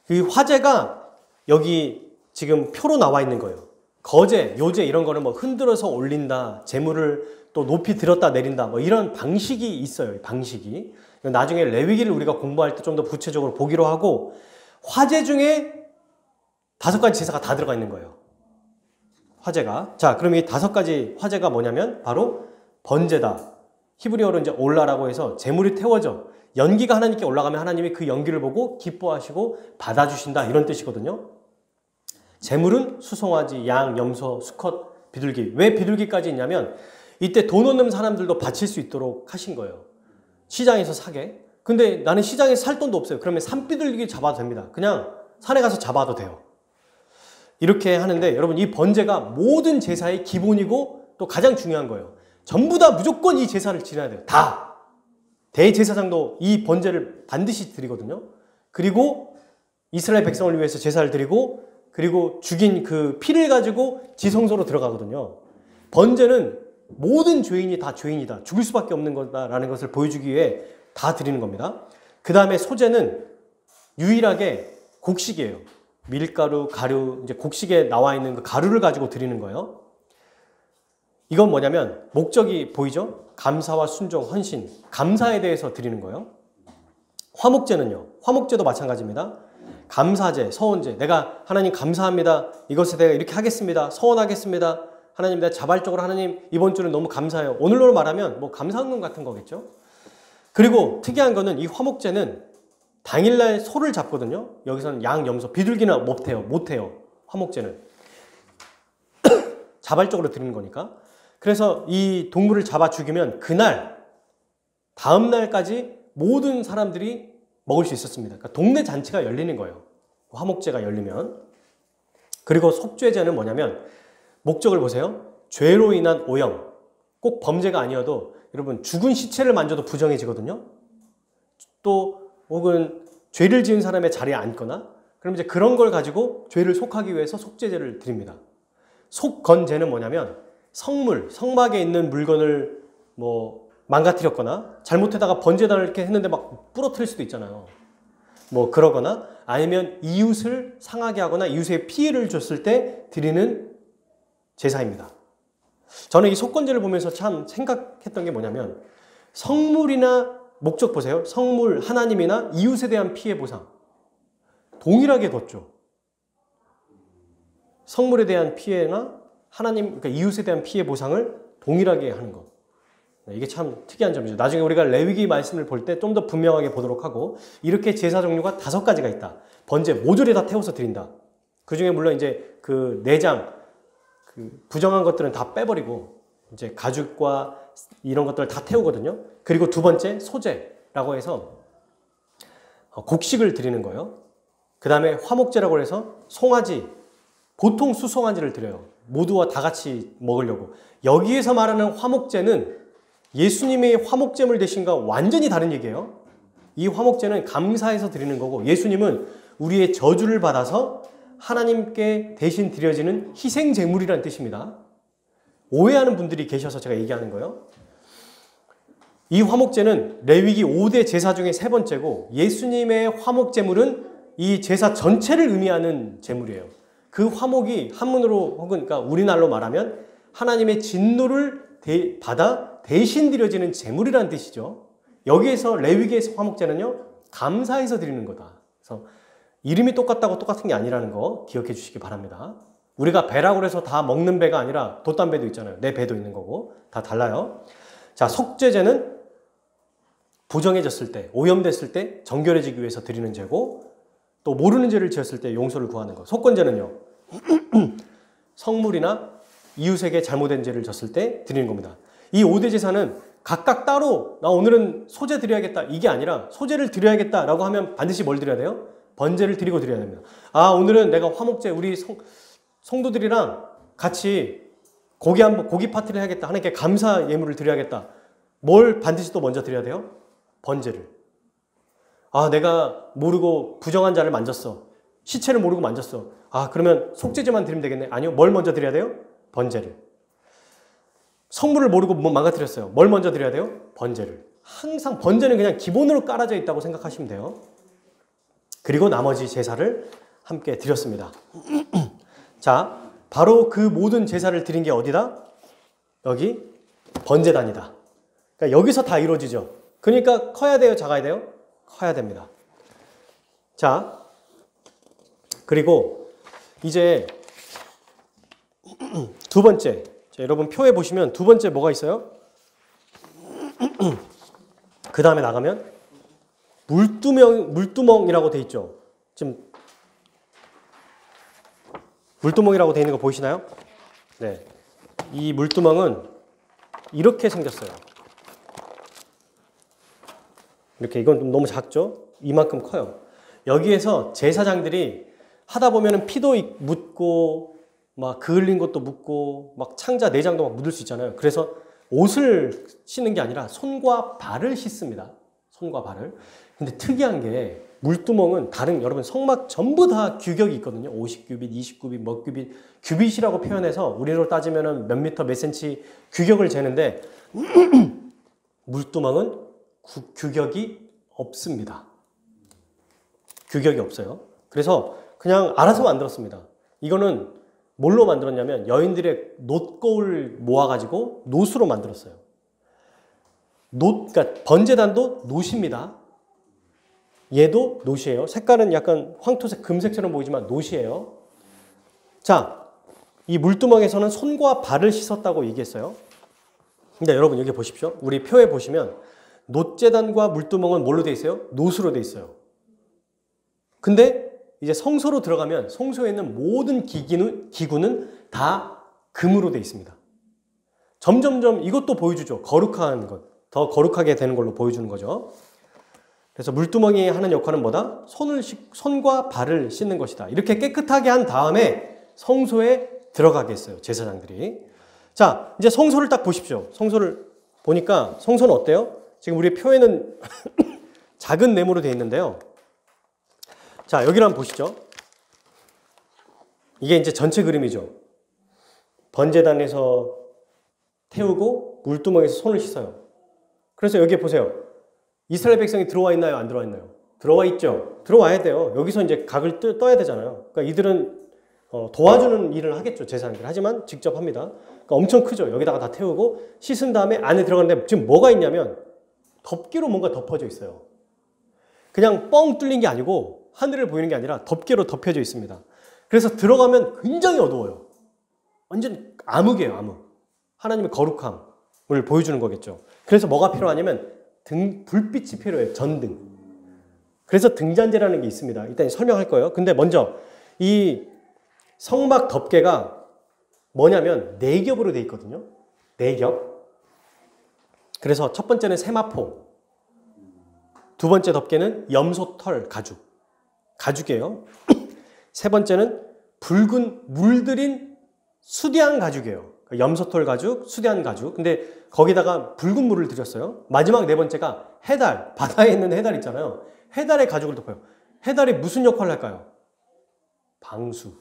그 화제가 여기 지금 표로 나와 있는 거예요. 거제, 요제 이런 거는 뭐 흔들어서 올린다, 재물을 또 높이 들었다 내린다 뭐 이런 방식이 있어요. 방식이. 나중에 레위기를 우리가 공부할 때 좀 더 구체적으로 보기로 하고 화제 중에 5가지 제사가 다 들어가 있는 거예요. 화제가. 자, 그럼 이 5가지 화제가 뭐냐면 바로 번제다. 히브리어로 이제 올라라고 해서 재물이 태워져. 연기가 하나님께 올라가면 하나님이 그 연기를 보고 기뻐하시고 받아주신다 이런 뜻이거든요. 재물은 수송아지, 양, 염소, 수컷, 비둘기. 왜 비둘기까지 있냐면 이때 돈 없는 사람들도 바칠 수 있도록 하신 거예요. 시장에서 사게. 근데 나는 시장에서 살 돈도 없어요. 그러면 산비둘기 잡아도 됩니다. 그냥 산에 가서 잡아도 돼요. 이렇게 하는데 여러분 이 번제가 모든 제사의 기본이고 또 가장 중요한 거예요. 전부 다 무조건 이 제사를 지내야 돼요. 다. 대제사장도 이 번제를 반드시 드리거든요. 그리고 이스라엘 백성을 위해서 제사를 드리고 그리고 죽인 그 피를 가지고 지성소로 들어가거든요. 번제는 모든 죄인이 다 죄인이다. 죽을 수밖에 없는 거다라는 것을 보여주기 위해 다 드리는 겁니다. 그 다음에 소제는 유일하게 곡식이에요. 밀가루, 가루, 이제 곡식에 나와 있는 그 가루를 가지고 드리는 거예요. 이건 뭐냐면 목적이 보이죠? 감사와 순종, 헌신, 감사에 대해서 드리는 거예요. 화목제는요. 화목제도 마찬가지입니다. 감사제, 서원제. 내가 하나님 감사합니다. 이것에 내가 이렇게 하겠습니다. 서원하겠습니다. 하나님 내가 자발적으로 하나님 이번 주는 너무 감사해요. 오늘로 말하면 뭐 감사헌금 같은 거겠죠. 그리고 특이한 거는 이 화목제는 당일날 소를 잡거든요. 여기서는 양, 염소, 비둘기는 못해요. 화목제는. 자발적으로 드리는 거니까. 그래서 이 동물을 잡아 죽이면 그날, 다음 날까지 모든 사람들이 먹을 수 있었습니다. 그러니까 동네 잔치가 열리는 거예요. 화목제가 열리면. 그리고 속죄제는 뭐냐면 목적을 보세요. 죄로 인한 오염. 꼭 범죄가 아니어도 여러분 죽은 시체를 만져도 부정해지거든요. 또 혹은 죄를 지은 사람의 자리에 앉거나 그럼 이제 그런 걸 가지고 죄를 속하기 위해서 속죄제를 드립니다. 속건제는 뭐냐면 성물, 성막에 있는 물건을 뭐 망가뜨렸거나 잘못하다가 번제단을 이렇게 했는데 막 부러뜨릴 수도 있잖아요. 뭐 그러거나 아니면 이웃을 상하게 하거나 이웃에 피해를 줬을 때 드리는 제사입니다. 저는 이 속건제를 보면서 참 생각했던 게 뭐냐면 성물이나 목적 보세요. 성물, 하나님이나 이웃에 대한 피해 보상 동일하게 뒀죠. 성물에 대한 피해나 하나님, 그러니까 이웃에 대한 피해 보상을 동일하게 하는 것. 이게 참 특이한 점이죠. 나중에 우리가 레위기 말씀을 볼 때 좀 더 분명하게 보도록 하고, 이렇게 제사 종류가 5가지가 있다. 번제, 모조리 다 태워서 드린다. 그 중에 물론 이제 그 내장, 그 부정한 것들은 다 빼버리고, 이제 가죽과 이런 것들을 다 태우거든요. 그리고 두 번째, 소제라고 해서 곡식을 드리는 거예요. 그 다음에 화목제라고 해서 송아지, 보통 수송아지를 드려요. 모두와 다 같이 먹으려고. 여기에서 말하는 화목제는 예수님의 화목제물 대신과 완전히 다른 얘기예요. 이 화목제는 감사해서 드리는 거고, 예수님은 우리의 저주를 받아서 하나님께 대신 드려지는 희생제물이라는 뜻입니다. 오해하는 분들이 계셔서 제가 얘기하는 거예요. 이 화목제는 레위기 5대 제사 중에 3번째고, 예수님의 화목제물은 이 제사 전체를 의미하는 제물이에요. 그 화목이 한문으로 혹은 그러니까 우리말로 말하면 하나님의 진노를 받아 대신 드려지는 제물이라는 뜻이죠. 여기에서 레위기에서 화목제는요, 감사해서 드리는 거다. 그래서 이름이 똑같다고 똑같은 게 아니라는 거 기억해 주시기 바랍니다. 우리가 배라고 해서 다 먹는 배가 아니라 돛단 배도 있잖아요. 내 배도 있는 거고 다 달라요. 자, 속죄제는 부정해졌을 때, 오염됐을 때 정결해지기 위해서 드리는 제고, 또 모르는 죄를 지었을 때 용서를 구하는 거. 속건제는요, 성물이나 이웃에게 잘못된 죄를 졌을 때 드리는 겁니다. 이 5대 제사는 각각 따로 나 오늘은 소제 드려야겠다 이게 아니라, 소제를 드려야겠다라고 하면 반드시 뭘 드려야 돼요? 번제를 드리고 드려야 됩니다. 아, 오늘은 내가 화목제 우리 성도들이랑 같이 고기 파티를 해야겠다. 하나님께 감사 예물을 드려야겠다. 뭘 반드시 또 먼저 드려야 돼요? 번제를. 아, 내가 모르고 부정한 자를 만졌어. 시체를 모르고 만졌어. 아, 그러면 속죄제만 드리면 되겠네. 아니요. 뭘 먼저 드려야 돼요? 번제를. 성물을 모르고 망가뜨렸어요. 뭘 먼저 드려야 돼요? 번제를. 항상 번제는 그냥 기본으로 깔아져 있다고 생각하시면 돼요. 그리고 나머지 제사를 함께 드렸습니다. 자, 바로 그 모든 제사를 드린 게 어디다? 여기 번제단이다. 그러니까 여기서 다 이루어지죠. 그러니까 커야 돼요? 작아야 돼요? 커야 됩니다. 자, 그리고 이제 두 번째. 자, 여러분 표에 보시면 두 번째 뭐가 있어요? 그 다음에 나가면 물두멍이라고 돼 있죠. 지금 물두멍이라고 돼 있는 거 보이시나요? 네. 이 물두멍은 이렇게 생겼어요. 이렇게, 이건 좀 너무 작죠? 이만큼 커요. 여기에서 제사장들이 하다 보면은 피도 묻고, 막 그을린 것도 묻고, 막 창자 내장도 막 묻을 수 있잖아요. 그래서 옷을 씻는 게 아니라 손과 발을 씻습니다. 손과 발을. 근데 특이한 게 물두멍은 다른, 여러분 성막 전부 다 규격이 있거든요. 50규빗, 20규빗, 몇 규빗, 규빗이라고 표현해서 우리로 따지면은 몇 미터, 몇 센치 규격을 재는데 물두멍은 규격이 없습니다. 규격이 없어요. 그래서 그냥 알아서 만들었습니다. 이거는 뭘로 만들었냐면 여인들의 놋거울 모아가지고 놋으로 만들었어요. 그러니까 번제단도 놋입니다. 얘도 놋이에요. 색깔은 약간 황토색, 금색처럼 보이지만 놋이에요. 자, 이 물두멍에서는 손과 발을 씻었다고 얘기했어요. 근데 여러분 여기 보십시오. 우리 표에 보시면 놋제단과 물두멍은 뭘로 돼 있어요? 놋으로 돼 있어요. 근데 이제 성소로 들어가면 성소에 있는 모든 기구는 다 금으로 돼 있습니다. 점점점 이것도 보여주죠. 거룩한 것. 더 거룩하게 되는 걸로 보여주는 거죠. 그래서 물두멍이 하는 역할은 뭐다? 손과 발을 씻는 것이다. 이렇게 깨끗하게 한 다음에 성소에 들어가게 했어요. 제사장들이. 자, 이제 성소를 딱 보십시오. 성소를 보니까 성소는 어때요? 지금 우리 표에는 작은 네모로 되어 있는데요. 자, 여기를 한번 보시죠. 이게 이제 전체 그림이죠. 번제단에서 태우고 물두멍에서 손을 씻어요. 그래서 여기 보세요. 이스라엘 백성이 들어와 있나요? 안 들어와 있나요? 들어와 있죠. 들어와야 돼요. 여기서 이제 각을 떠야 되잖아요. 그러니까 이들은 도와주는 일을 하겠죠. 제사장들. 하지만 직접 합니다. 그러니까 엄청 크죠. 여기다가 다 태우고 씻은 다음에 안에 들어가는데 지금 뭐가 있냐면 덮개로 뭔가 덮어져 있어요. 그냥 뻥 뚫린 게 아니고 하늘을 보이는 게 아니라 덮개로 덮여져 있습니다. 그래서 들어가면 굉장히 어두워요. 완전 암흑이에요, 암흑. 하나님의 거룩함을 보여주는 거겠죠. 그래서 뭐가 필요하냐면 불빛이 필요해요. 전등. 그래서 등잔대라는 게 있습니다. 일단 설명할 거예요. 근데 먼저 이 성막 덮개가 뭐냐면 4겹으로 되어 있거든요. 4겹. 그래서 첫 번째는 세마포, 두 번째 덮개는 염소털 가죽. 가죽이에요. 세 번째는 붉은 물들인 수대한 가죽이에요. 염소털 가죽, 수대한 가죽. 근데 거기다가 붉은 물을 들였어요. 마지막 네 번째가 해달, 바다에 있는 해달 있잖아요. 해달의 가죽을 덮어요. 해달이 무슨 역할을 할까요? 방수.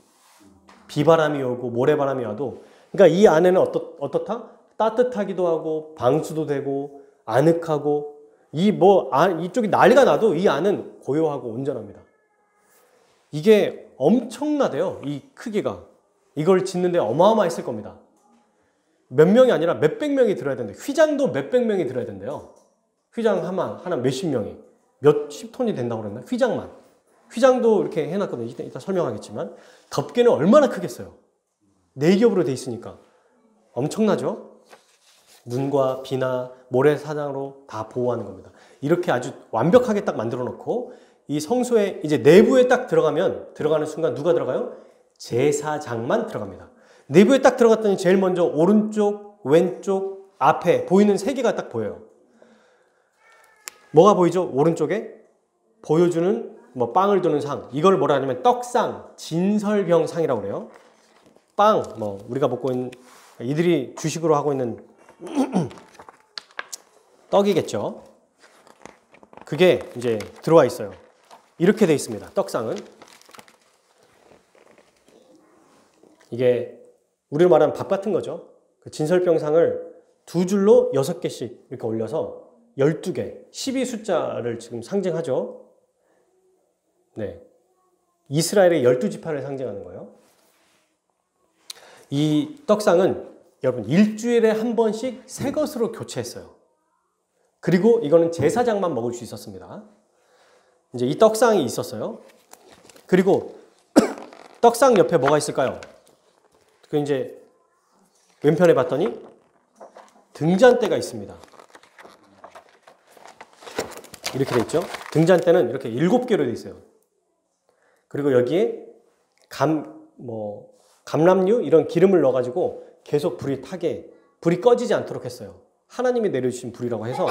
비바람이 오고 모래바람이 와도, 그러니까 이 안에는 어떻다? 따뜻하기도 하고 방수도 되고 아늑하고, 이쪽이 난리가 나도 이 안은 고요하고 온전합니다. 이게 엄청나대요. 이 크기가. 이걸 짓는데 어마어마했을 겁니다. 몇 명이 아니라 몇백 명이 들어야 된대요. 휘장도 몇백 명이 들어야 된대요. 휘장 하나 몇십 명이. 몇십 톤이 된다고 그랬나? 휘장만. 휘장도 이렇게 해놨거든요. 이따 설명하겠지만. 덮개는 얼마나 크겠어요. 4겹으로 돼 있으니까. 엄청나죠? 눈과 비나 모래사장으로 다 보호하는 겁니다. 이렇게 아주 완벽하게 딱 만들어 놓고 이 성소에 이제 내부에 딱 들어가는 순간 누가 들어가요? 제사장만 들어갑니다. 내부에 딱 들어갔더니 제일 먼저 오른쪽, 왼쪽, 앞에 보이는 3개가 딱 보여요. 뭐가 보이죠? 오른쪽에 보여주는 빵을 두는 상. 이걸 뭐라 하냐면 떡상, 진설병상이라고 그래요. 빵, 우리가 먹고 있는, 이들이 주식으로 하고 있는 떡이겠죠. 그게 이제 들어와 있어요. 이렇게 돼 있습니다. 떡상은. 이게 우리로 말하면 밥 같은 거죠. 그 진설병상을 2줄로 6개씩 이렇게 올려서 12개, 12 숫자를 지금 상징하죠. 네. 이스라엘의 12지파를 상징하는 거예요. 이 떡상은 여러분 일주일에 한 번씩 새 것으로 교체했어요. 그리고 이거는 제사장만 먹을 수 있었습니다. 이제 이 떡상이 있었어요. 그리고 떡상 옆에 뭐가 있을까요? 그 이제 왼편에 봤더니 등잔대가 있습니다. 이렇게 돼 있죠. 등잔대는 이렇게 7개로 돼 있어요. 그리고 여기에 감람류 이런 기름을 넣어가지고 계속 불이 꺼지지 않도록 했어요. 하나님이 내려주신 불이라고 해서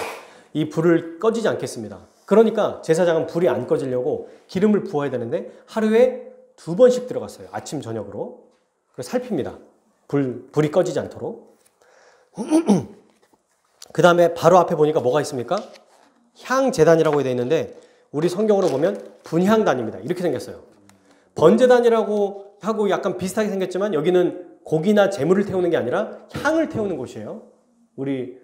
이 불을 꺼지지 않겠습니다. 그러니까 제사장은 불이 안 꺼지려고 기름을 부어야 되는데 하루에 2번씩 들어갔어요. 아침 저녁으로. 그래서 살핍니다. 불이 꺼지지 않도록. 그 다음에 바로 앞에 보니까 뭐가 있습니까? 향제단이라고 되어 있는데 우리 성경으로 보면 분향단입니다. 이렇게 생겼어요. 번제단이라고 하고 약간 비슷하게 생겼지만 여기는 고기나 재물을 태우는 게 아니라 향을 태우는 곳이에요. 우리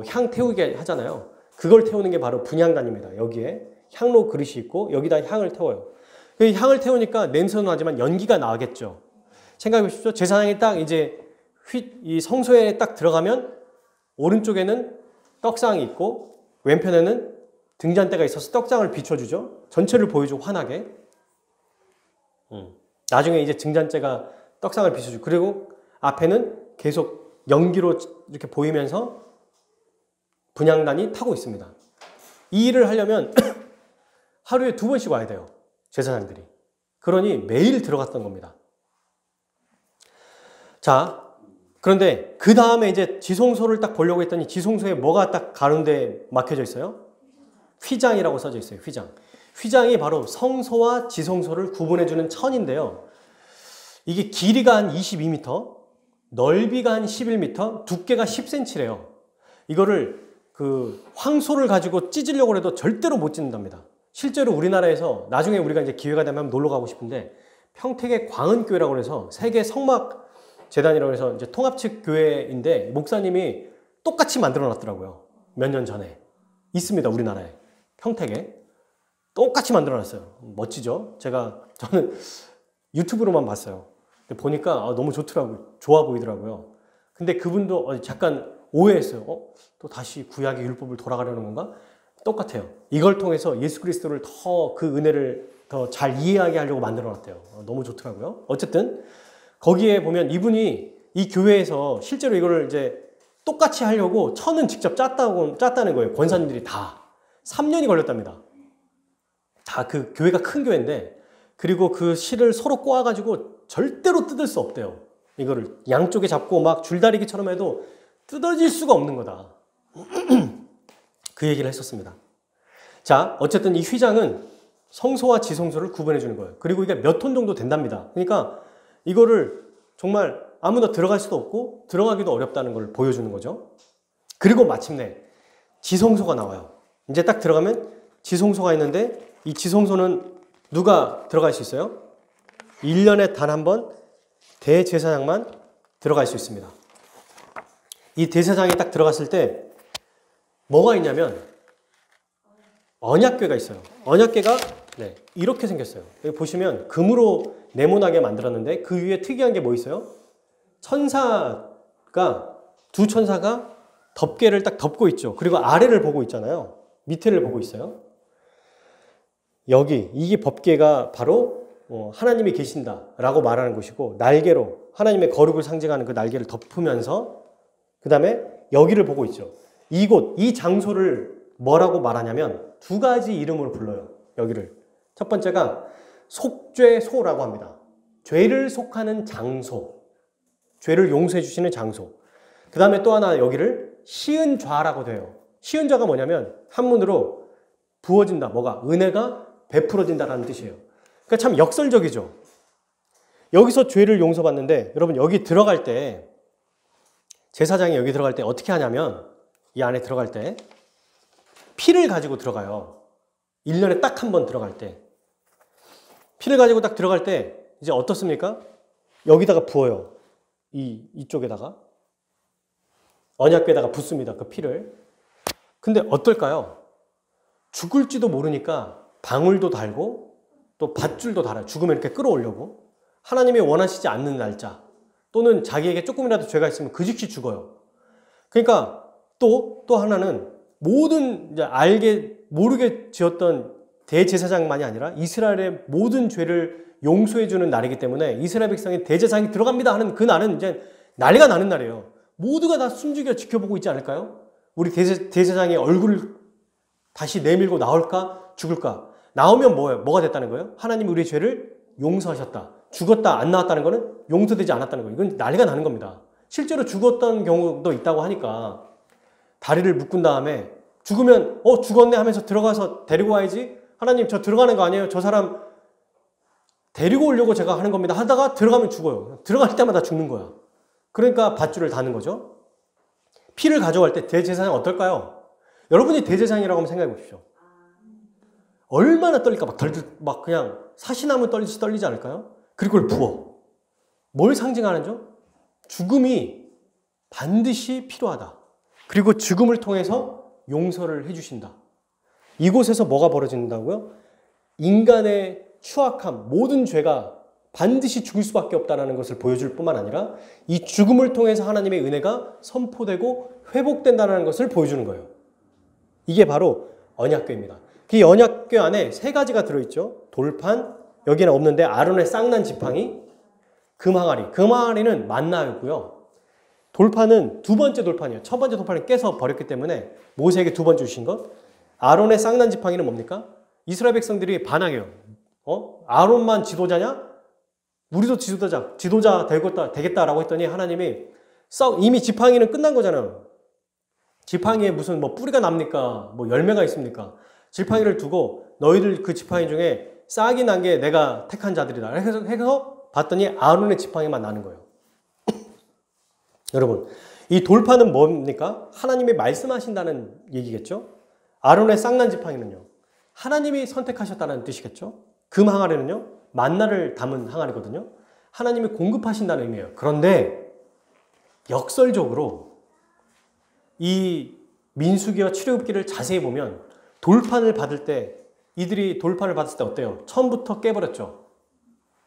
향 태우게 하잖아요. 그걸 태우는 게 바로 분향단입니다. 여기에 향로 그릇이 있고 여기다 향을 태워요. 그 향을 태우니까 냄새는 나지만 연기가 나겠죠. 생각해 보십시오. 제사장이 딱 이제 이 성소에 딱 들어가면 오른쪽에는 떡상이 있고 왼편에는 등잔대가 있어서 떡상을 비춰주죠. 전체를 보여주고 환하게. 나중에 이제 등잔대가 떡상을 비춰주고 그리고 앞에는 계속 연기로 이렇게 보이면서 분향단이 타고 있습니다. 이 일을 하려면 하루에 2번씩 와야 돼요. 제사장들이. 그러니 매일 들어갔던 겁니다. 자, 그런데 그 다음에 이제 지성소를 딱 보려고 했더니 지성소에 뭐가 딱 가운데 막혀져 있어요? 휘장이라고 써져 있어요. 휘장. 휘장이 바로 성소와 지성소를 구분해주는 천인데요. 이게 길이가 한 22m, 넓이가 한 11m, 두께가 10cm래요. 이거를 황소를 가지고 찢으려고 해도 절대로 못 찢는답니다. 실제로 우리나라에서 나중에 우리가 이제 기회가 되면 놀러 가고 싶은데 평택의 광은교회라고 해서 세계 성막 재단이라고 해서 이제 통합측 교회인데 목사님이 똑같이 만들어 놨더라고요. 몇 년 전에. 있습니다. 우리나라에. 평택에. 똑같이 만들어 놨어요. 멋지죠? 저는 유튜브로만 봤어요. 근데 보니까 너무 좋더라고요. 좋아 보이더라고요. 근데 그분도 잠깐 오해했어요. 또 다시 구약의 율법을 돌아가려는 건가? 똑같아요. 이걸 통해서 예수 그리스도를 더 그 은혜를 더 잘 이해하게 하려고 만들어 놨대요. 너무 좋더라고요. 어쨌든 거기에 보면 이분이 이 교회에서 실제로 이거를 이제 똑같이 하려고 천은 직접 짰다는 거예요. 권사님들이 다. 3년이 걸렸답니다. 다 그 교회가 큰 교회인데, 그리고 그 실을 서로 꼬아가지고 절대로 뜯을 수 없대요. 이거를 양쪽에 잡고 막 줄다리기처럼 해도 뜯어질 수가 없는 거다. 그 얘기를 했었습니다. 자, 어쨌든 이 휘장은 성소와 지성소를 구분해 주는 거예요. 그리고 이게 몇 톤 정도 된답니다. 그러니까 이거를 정말 아무나 들어갈 수도 없고 들어가기도 어렵다는 걸 보여주는 거죠. 그리고 마침내 지성소가 나와요. 이제 딱 들어가면 지성소가 있는데, 이 지성소는 누가 들어갈 수 있어요? 1년에 단 한 번 대제사장만 들어갈 수 있습니다. 이 대제사장이 딱 들어갔을 때 뭐가 있냐면 언약궤가 있어요. 언약궤가 이렇게 생겼어요. 여기 보시면 금으로 네모나게 만들었는데 그 위에 특이한 게 뭐 있어요? 두 천사가 덮개를 딱 덮고 있죠. 그리고 아래를 보고 있잖아요. 밑에를 보고 있어요. 이게 덮개가 바로 하나님이 계신다라고 말하는 것이고, 날개로 하나님의 거룩을 상징하는 그 날개를 덮으면서 그 다음에 여기를 보고 있죠. 이 장소를 뭐라고 말하냐면 두 가지 이름으로 불러요. 여기를. 첫 번째가 속죄소라고 합니다. 죄를 속하는 장소. 죄를 용서해 주시는 장소. 그 다음에 또 하나 여기를 시은좌라고 돼요. 시은좌가 뭐냐면 한문으로 부어진다. 뭐가? 은혜가 베풀어진다라는 뜻이에요. 그러니까 참 역설적이죠. 여기서 죄를 용서받는데, 여러분 여기 들어갈 때, 제사장이 여기 들어갈 때 어떻게 하냐면, 이 안에 들어갈 때 피를 가지고 들어가요. 1년에 딱 한 번 들어갈 때. 피를 가지고 딱 들어갈 때 이제 어떻습니까? 여기다가 부어요. 이쪽에다가. 언약궤에다가 붓습니다. 그 피를. 근데 어떨까요? 죽을지도 모르니까 방울도 달고 또 밧줄도 달아요. 죽으면 이렇게 끌어올려고. 하나님이 원하시지 않는 날짜, 또는 자기에게 조금이라도 죄가 있으면 그 즉시 죽어요. 그러니까 또 하나는 모든 이제 모르게 지었던 대제사장만이 아니라 이스라엘의 모든 죄를 용서해주는 날이기 때문에 이스라엘 백성이 대제사장이 들어갑니다 하는 그 날은 이제 난리가 나는 날이에요. 모두가 다 숨죽여 지켜보고 있지 않을까요? 우리 대제사장의 얼굴을 다시 내밀고 나올까 죽을까? 나오면 뭐가 됐다는 거예요? 하나님이 우리의 죄를 용서하셨다. 죽었다 안 나왔다는 거는 용서되지 않았다는 거예요. 이건 난리가 나는 겁니다. 실제로 죽었던 경우도 있다고 하니까 다리를 묶은 다음에 죽으면 죽었네 하면서 들어가서 데리고 와야지. 하나님 저 들어가는 거 아니에요? 저 사람 데리고 오려고 제가 하는 겁니다. 하다가 들어가면 죽어요. 들어갈 때마다 죽는 거야. 그러니까 밧줄을 다는 거죠. 피를 가져갈 때 대제사장 어떨까요? 여러분이 대제사장이라고 한번 생각해 보십시오. 얼마나 떨릴까? 막 그냥 사시나무 떨리지 않을까요? 그리고 그걸 부어. 뭘 상징하는죠? 죽음이 반드시 필요하다. 그리고 죽음을 통해서 용서를 해주신다. 이곳에서 뭐가 벌어진다고요? 인간의 추악함, 모든 죄가 반드시 죽을 수밖에 없다는 것을 보여줄 뿐만 아니라 이 죽음을 통해서 하나님의 은혜가 선포되고 회복된다는 것을 보여주는 거예요. 이게 바로 언약궤입니다. 그 언약궤 안에 세 가지가 들어있죠. 돌판, 여기는 없는데 아론의 쌍난 지팡이, 금항아리. 금항아리는 만나였고요. 돌판은 두 번째 돌판이에요. 첫 번째 돌판을 깨서 버렸기 때문에 모세에게 두 번 주신 것. 아론의 쌍난 지팡이는 뭡니까? 이스라엘 백성들이 반항해요. 아론만 지도자냐? 우리도 지도자 되겠다라고 했더니 하나님이 이미 지팡이는 끝난 거잖아요. 지팡이에 무슨 뿌리가 납니까? 열매가 있습니까? 지팡이를 두고 너희들 그 지팡이 중에 싹이 난 게 내가 택한 자들이다. 해서 봤더니 아론의 지팡이만 나는 거예요. 여러분, 이 돌판은 뭡니까? 하나님이 말씀하신다는 얘기겠죠? 아론의 쌍난 지팡이는요, 하나님이 선택하셨다는 뜻이겠죠? 금 항아리는요, 만나를 담은 항아리거든요. 하나님이 공급하신다는 의미예요. 그런데 역설적으로 이 민수기와 출애굽기를 자세히 보면 돌판을 받을 때, 이들이 돌판을 받았을 때 어때요? 처음부터 깨버렸죠.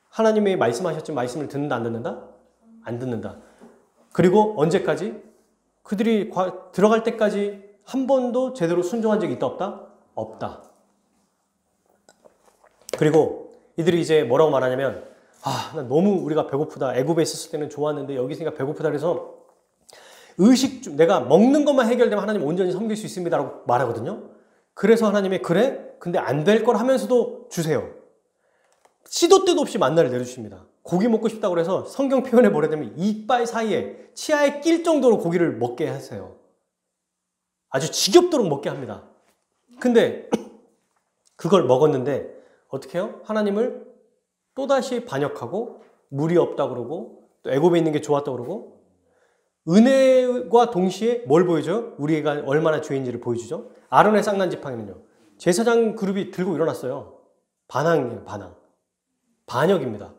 하나님이 말씀하셨지만 말씀을 듣는다 안 듣는다? 안 듣는다. 그리고 언제까지? 그들이 들어갈 때까지 한 번도 제대로 순종한 적이 있다 없다? 없다. 그리고 이들이 이제 뭐라고 말하냐면 난 너무 우리가 배고프다. 애굽에 있었을 때는 좋았는데 여기 있으니까 배고프다. 그래서 내가 먹는 것만 해결되면 하나님 온전히 섬길 수 있습니다. 라고 말하거든요. 그래서 하나님이 그래? 근데 안 될 걸 하면서도 주세요. 시도 때도 없이 만나를 내려주십니다. 고기 먹고 싶다고 그래서 성경 표현에 보려면 이빨 사이에 치아에 낄 정도로 고기를 먹게 하세요. 아주 지겹도록 먹게 합니다. 근데 그걸 먹었는데 어떻게 해요? 하나님을 또다시 반역하고 물이 없다고 그러고 또 애굽에 있는 게 좋았다고 그러고 은혜와 동시에 뭘 보여줘요? 우리가 얼마나 죄인지를 보여주죠. 아론의 쌍난 지팡이는요. 제사장 그룹이 들고 일어났어요. 반항이에요. 반항. 반역입니다.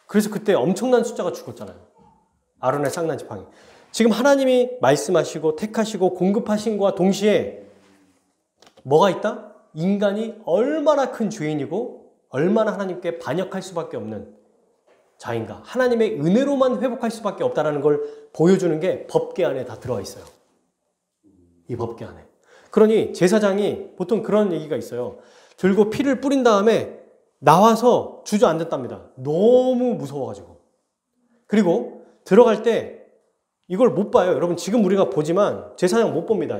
그래서 그때 엄청난 숫자가 죽었잖아요. 아론의 쌍난 지팡이. 지금 하나님이 말씀하시고 택하시고 공급하신 것과 동시에 뭐가 있다? 인간이 얼마나 큰 죄인이고 얼마나 하나님께 반역할 수밖에 없는 자인가. 하나님의 은혜로만 회복할 수밖에 없다는 걸 보여주는 게 법궤 안에 다 들어가 있어요. 이 법궤 안에. 그러니 제사장이 보통 그런 얘기가 있어요. 들고 피를 뿌린 다음에 나와서 주저앉았답니다. 너무 무서워가지고. 그리고 들어갈 때 이걸 못 봐요. 여러분 지금 우리가 보지만 제사장 못 봅니다.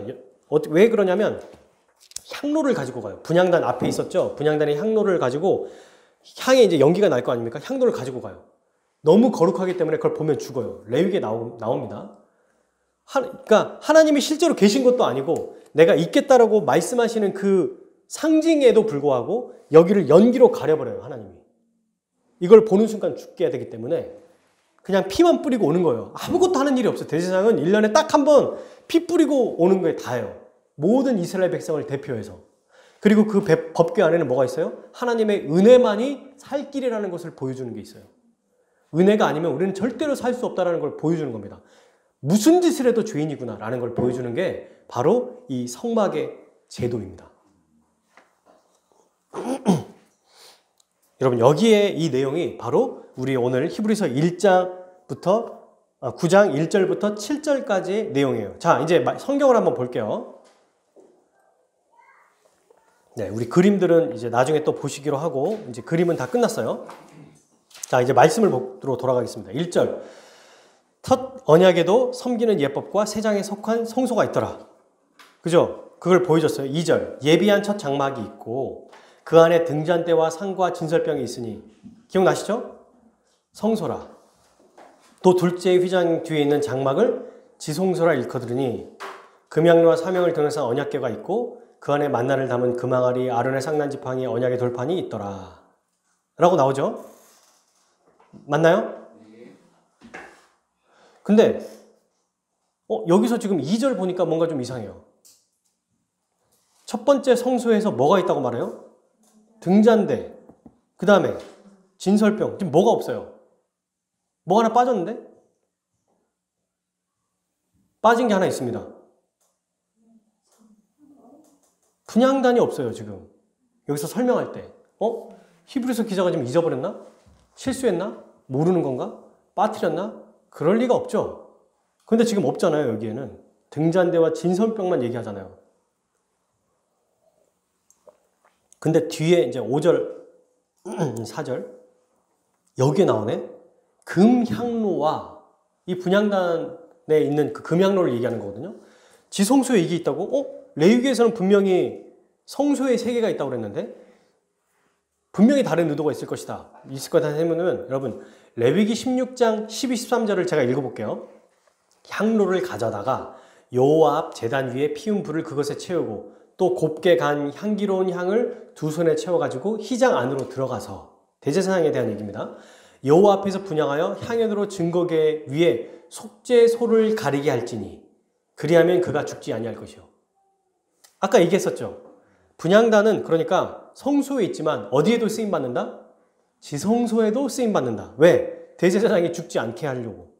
왜 그러냐면 향로를 가지고 가요. 분향단 앞에 있었죠. 분향단의 향로를 가지고 향에 이제 연기가 날 거 아닙니까? 향로를 가지고 가요. 너무 거룩하기 때문에 그걸 보면 죽어요. 레위기에 나옵니다. 그러니까 하나님이 실제로 계신 것도 아니고 내가 있겠다라고 말씀하시는 그 상징에도 불구하고 여기를 연기로 가려버려요. 하나님이. 이걸 보는 순간 죽게 되기 때문에 그냥 피만 뿌리고 오는 거예요. 아무것도 하는 일이 없어요. 대제사장은 1년에 딱 한 번 피 뿌리고 오는 거에 다예요. 모든 이스라엘 백성을 대표해서. 그리고 그 법궤 안에는 뭐가 있어요? 하나님의 은혜만이 살 길이라는 것을 보여주는 게 있어요. 은혜가 아니면 우리는 절대로 살 수 없다는 걸 보여주는 겁니다. 무슨 짓을 해도 죄인이구나 라는 걸 보여주는 게 바로 이 성막의 제도입니다. 여러분 여기에 이 내용이 바로 우리 오늘 히브리서 9장 1절부터 7절까지의 내용이에요. 자, 이제 성경을 한번 볼게요. 네, 우리 그림들은 이제 나중에 또 보시기로 하고 이제 그림은 다 끝났어요. 자, 이제 말씀으로 돌아가겠습니다. 1절. 첫 언약에도 섬기는 예법과 세 장에 속한 성소가 있더라. 그죠? 그걸 보여줬어요. 2절. 예비한 첫 장막이 있고 그 안에 등잔대와 상과 진설병이 있으니 기억나시죠? 성소라. 또 둘째 휘장 뒤에 있는 장막을 지성소라 일컬으니 금양로와 사명을 등에서 언약궤가 있고 그 안에 만나를 담은 금항아리 아론의 쌍난 지팡이 언약의 돌판이 있더라. 라고 나오죠? 맞나요? 근데 여기서 지금 2절 보니까 뭔가 좀 이상해요. 첫 번째 성소에서 뭐가 있다고 말해요? 등잔대, 그 다음에 진설병. 지금 뭐가 없어요? 뭐 하나 빠졌는데? 빠진 게 하나 있습니다. 분향단이 없어요, 지금. 여기서 설명할 때. 히브리서 기자가 지금 잊어버렸나? 실수했나? 모르는 건가? 빠뜨렸나? 그럴 리가 없죠. 근데 지금 없잖아요, 여기에는. 등잔대와 진설병만 얘기하잖아요. 근데 뒤에 이제 5절, 4절. 여기에 나오네. 금향로와 이 분향단에 있는 그 금향로를 얘기하는 거거든요. 지성소에 이게 있다고? 레위기에서는 분명히 성소에 3개가 있다고 그랬는데 분명히 다른 의도가 있을 것이다. 있을 거다 하면 여러분 레위기 16장 12, 13절을 제가 읽어볼게요. 향로를 가져다가 여호와 앞 제단 위에 피운 불을 그것에 채우고 또 곱게 간 향기로운 향을 2손에 채워가지고 휘장 안으로 들어가서 대제사장에 대한 얘기입니다. 여호와 앞에서 분향하여 향연으로 증거계 위에 속죄소를 가리게 할지니 그리하면 그가 죽지 아니할 것이요. 아까 얘기했었죠. 분향단은 그러니까 성소에 있지만 어디에도 쓰임받는다? 지성소에도 쓰임받는다. 왜? 대제사장이 죽지 않게 하려고.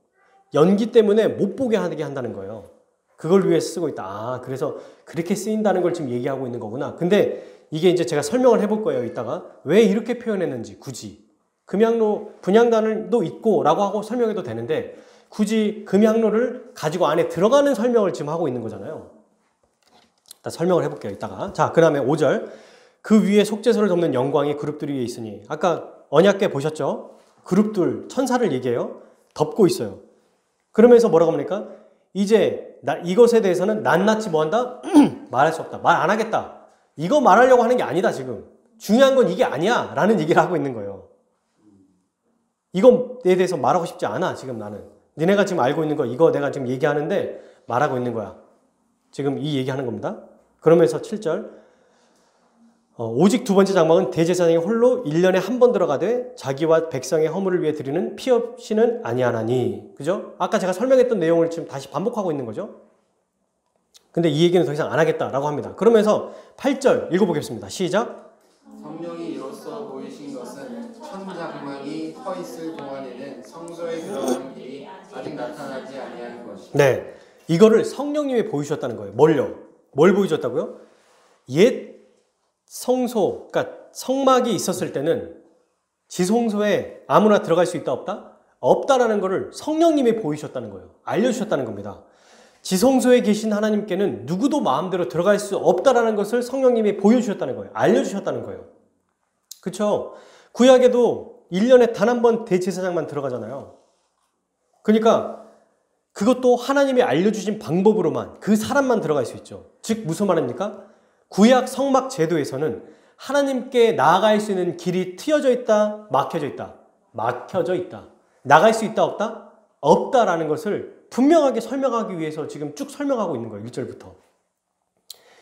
연기 때문에 못 보게 하게 한다는 거예요. 그걸 위해 쓰고 있다. 그래서 그렇게 쓰인다는 걸 지금 얘기하고 있는 거구나. 근데 이게 이제 제가 설명을 해볼 거예요. 이따가. 왜 이렇게 표현했는지 굳이. 금향로, 분향단도 있고 라고 하고 설명해도 되는데 굳이 금향로를 가지고 안에 들어가는 설명을 지금 하고 있는 거잖아요. 일단 설명을 해볼게요. 이따가. 자, 그 다음에 5절. 그 위에 속죄소를 덮는 영광이 그룹들 위에 있으니. 아까 언약궤 보셨죠? 그룹들 천사를 얘기해요. 덮고 있어요. 그러면서 뭐라고 합니까? 이제 이것에 대해서는 낱낱이 뭐한다? 말할 수 없다. 말 안 하겠다. 이거 말하려고 하는 게 아니다 지금. 중요한 건 이게 아니야 라는 얘기를 하고 있는 거예요. 이거에 대해서 말하고 싶지 않아 지금 나는. 니네가 지금 알고 있는 거 이거 내가 지금 얘기하는데 말하고 있는 거야. 지금 이 얘기하는 겁니다. 그러면서 7절 오직 두 번째 장막은 대제사장이 홀로 1년에 한 번 들어가되 자기와 백성의 허물을 위해 드리는 피 없이는 아니하나니. 그죠? 아까 제가 설명했던 내용을 지금 다시 반복하고 있는 거죠. 근데 이 얘기는 더 이상 안 하겠다라고 합니다. 그러면서 8절 읽어보겠습니다. 시작. 성령이 이로써 보이신 것은 천장막이 서 있을 동안에는 성소에 들어가는 길이 아직 나타나지 아니하는 것이다. 네, 이거를 성령님이 보여주셨다는 거예요. 뭘요? 뭘 보여주셨다고요? 옛 성소, 그러니까 성막이 있었을 때는 지성소에 아무나 들어갈 수 있다 없다? 없다라는 것을 성령님이 보이셨다는 거예요. 알려주셨다는 겁니다. 지성소에 계신 하나님께는 누구도 마음대로 들어갈 수 없다라는 것을 성령님이 보여주셨다는 거예요. 알려주셨다는 거예요. 그렇죠? 구약에도 1년에 단 한 번 대제사장만 들어가잖아요. 그러니까 그것도 하나님이 알려주신 방법으로만 그 사람만 들어갈 수 있죠. 즉 무슨 말입니까? 구약 성막 제도에서는 하나님께 나아갈 수 있는 길이 트여져 있다, 막혀져 있다. 막혀져 있다. 나갈 수 있다, 없다? 없다라는 것을 분명하게 설명하기 위해서 지금 쭉 설명하고 있는 거예요. 1절부터.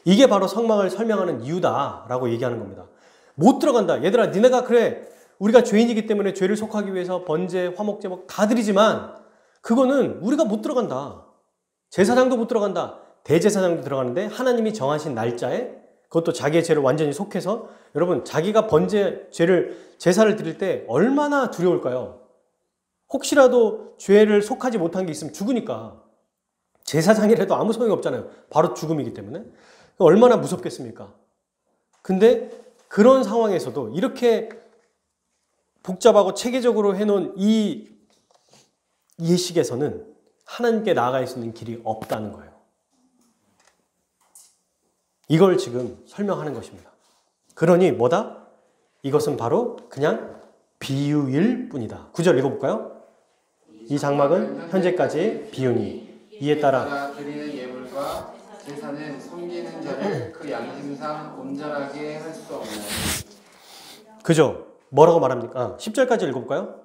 이게 바로 성막을 설명하는 이유다라고 얘기하는 겁니다. 못 들어간다. 얘들아, 니네가 그래. 우리가 죄인이기 때문에 죄를 속하기 위해서 번제, 화목, 제목 다 드리지만 그거는 우리가 못 들어간다. 제사장도 못 들어간다. 대제사장도 들어가는데 하나님이 정하신 날짜에 그것도 자기의 죄를 완전히 속해서 여러분 자기가 번제, 제사를 드릴 때 얼마나 두려울까요? 혹시라도 죄를 속하지 못한 게 있으면 죽으니까. 제사장이라도 아무 소용이 없잖아요. 바로 죽음이기 때문에. 얼마나 무섭겠습니까? 근데 그런 상황에서도 이렇게 복잡하고 체계적으로 해놓은 이 예식에서는 하나님께 나아갈 수 있는 길이 없다는 거예요. 이걸 지금 설명하는 것입니다. 그러니 뭐다? 이것은 바로 그냥 비유일 뿐이다. 9절 읽어볼까요? 이 장막은 현재까지 비유니 이에 따라 드리는 예물과 제사는 섬기는 자를 그 양심상 온전하게 할 수 없나요? 그죠? 뭐라고 말합니까? 10절까지 읽어볼까요?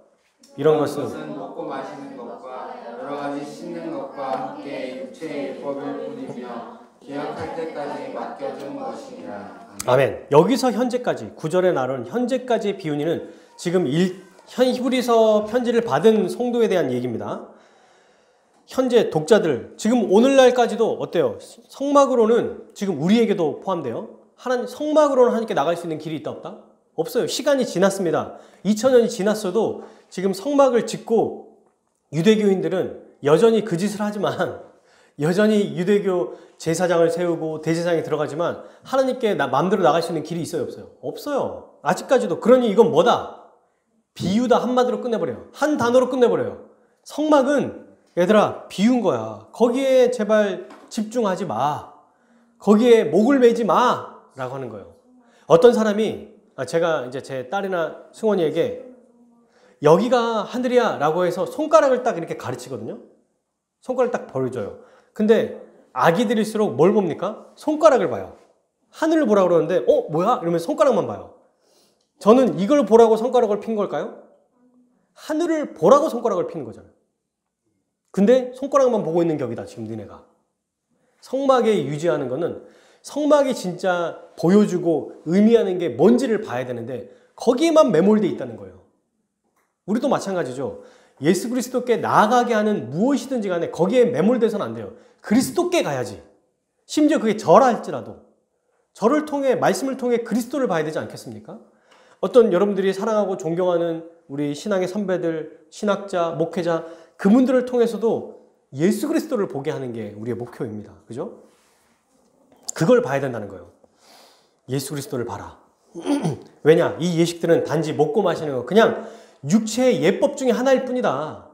이런 것은 먹고 마시는 것과 여러 가지 씻는 것과 함께 육체의 율법일 뿐이며 기약할 때까지 맡겨준 것이니라. 아멘. 여기서 현재까지 9절에 나눈 현재까지 비유니는 지금 히브리서 편지를 받은 성도에 대한 얘기입니다. 현재 독자들 지금 오늘날까지도 어때요? 성막으로는 지금 우리에게도 포함돼요. 성막으로는 하나님께 나갈 수 있는 길이 있다 없다? 없어요. 시간이 지났습니다. 2000년이 지났어도 지금 성막을 짓고 유대교인들은 여전히 그 짓을 하지만 여전히 유대교 제사장을 세우고 대제사장이 들어가지만 하나님께 마음대로 나갈 수 있는 길이 있어요 없어요? 없어요. 아직까지도. 그러니 이건 뭐다? 비유다. 한마디로 끝내버려요. 한 단어로 끝내버려요. 성막은 얘들아 비유인 거야. 거기에 제발 집중하지 마. 거기에 목을 매지 마 라고 하는 거예요. 어떤 사람이 제가 이제 제 딸이나 승원이에게 여기가 하늘이야 라고 해서 손가락을 딱 이렇게 가르치거든요. 손가락을 딱 보여줘요. 근데 아기들일수록 뭘 봅니까? 손가락을 봐요. 하늘을 보라고 그러는데 뭐야? 이러면서 손가락만 봐요. 저는 이걸 보라고 손가락을 핀 걸까요? 하늘을 보라고 손가락을 피는 거잖아요. 근데 손가락만 보고 있는 격이다 지금 너네가. 성막에 유지하는 거는 성막이 진짜 보여주고 의미하는 게 뭔지를 봐야 되는데 거기에만 매몰돼 있다는 거예요. 우리도 마찬가지죠. 예수 그리스도께 나아가게 하는 무엇이든지 간에 거기에 매몰돼서는 안 돼요. 그리스도께 가야지. 심지어 그게 저라 할지라도 저를 통해 말씀을 통해 그리스도를 봐야 되지 않겠습니까? 어떤 여러분들이 사랑하고 존경하는 우리 신앙의 선배들, 신학자, 목회자 그분들을 통해서도 예수 그리스도를 보게 하는 게 우리의 목표입니다. 그죠? 그걸 봐야 된다는 거예요. 예수 그리스도를 봐라. 왜냐? 이 예식들은 단지 먹고 마시는 거 그냥 육체의 예법 중에 하나일 뿐이다.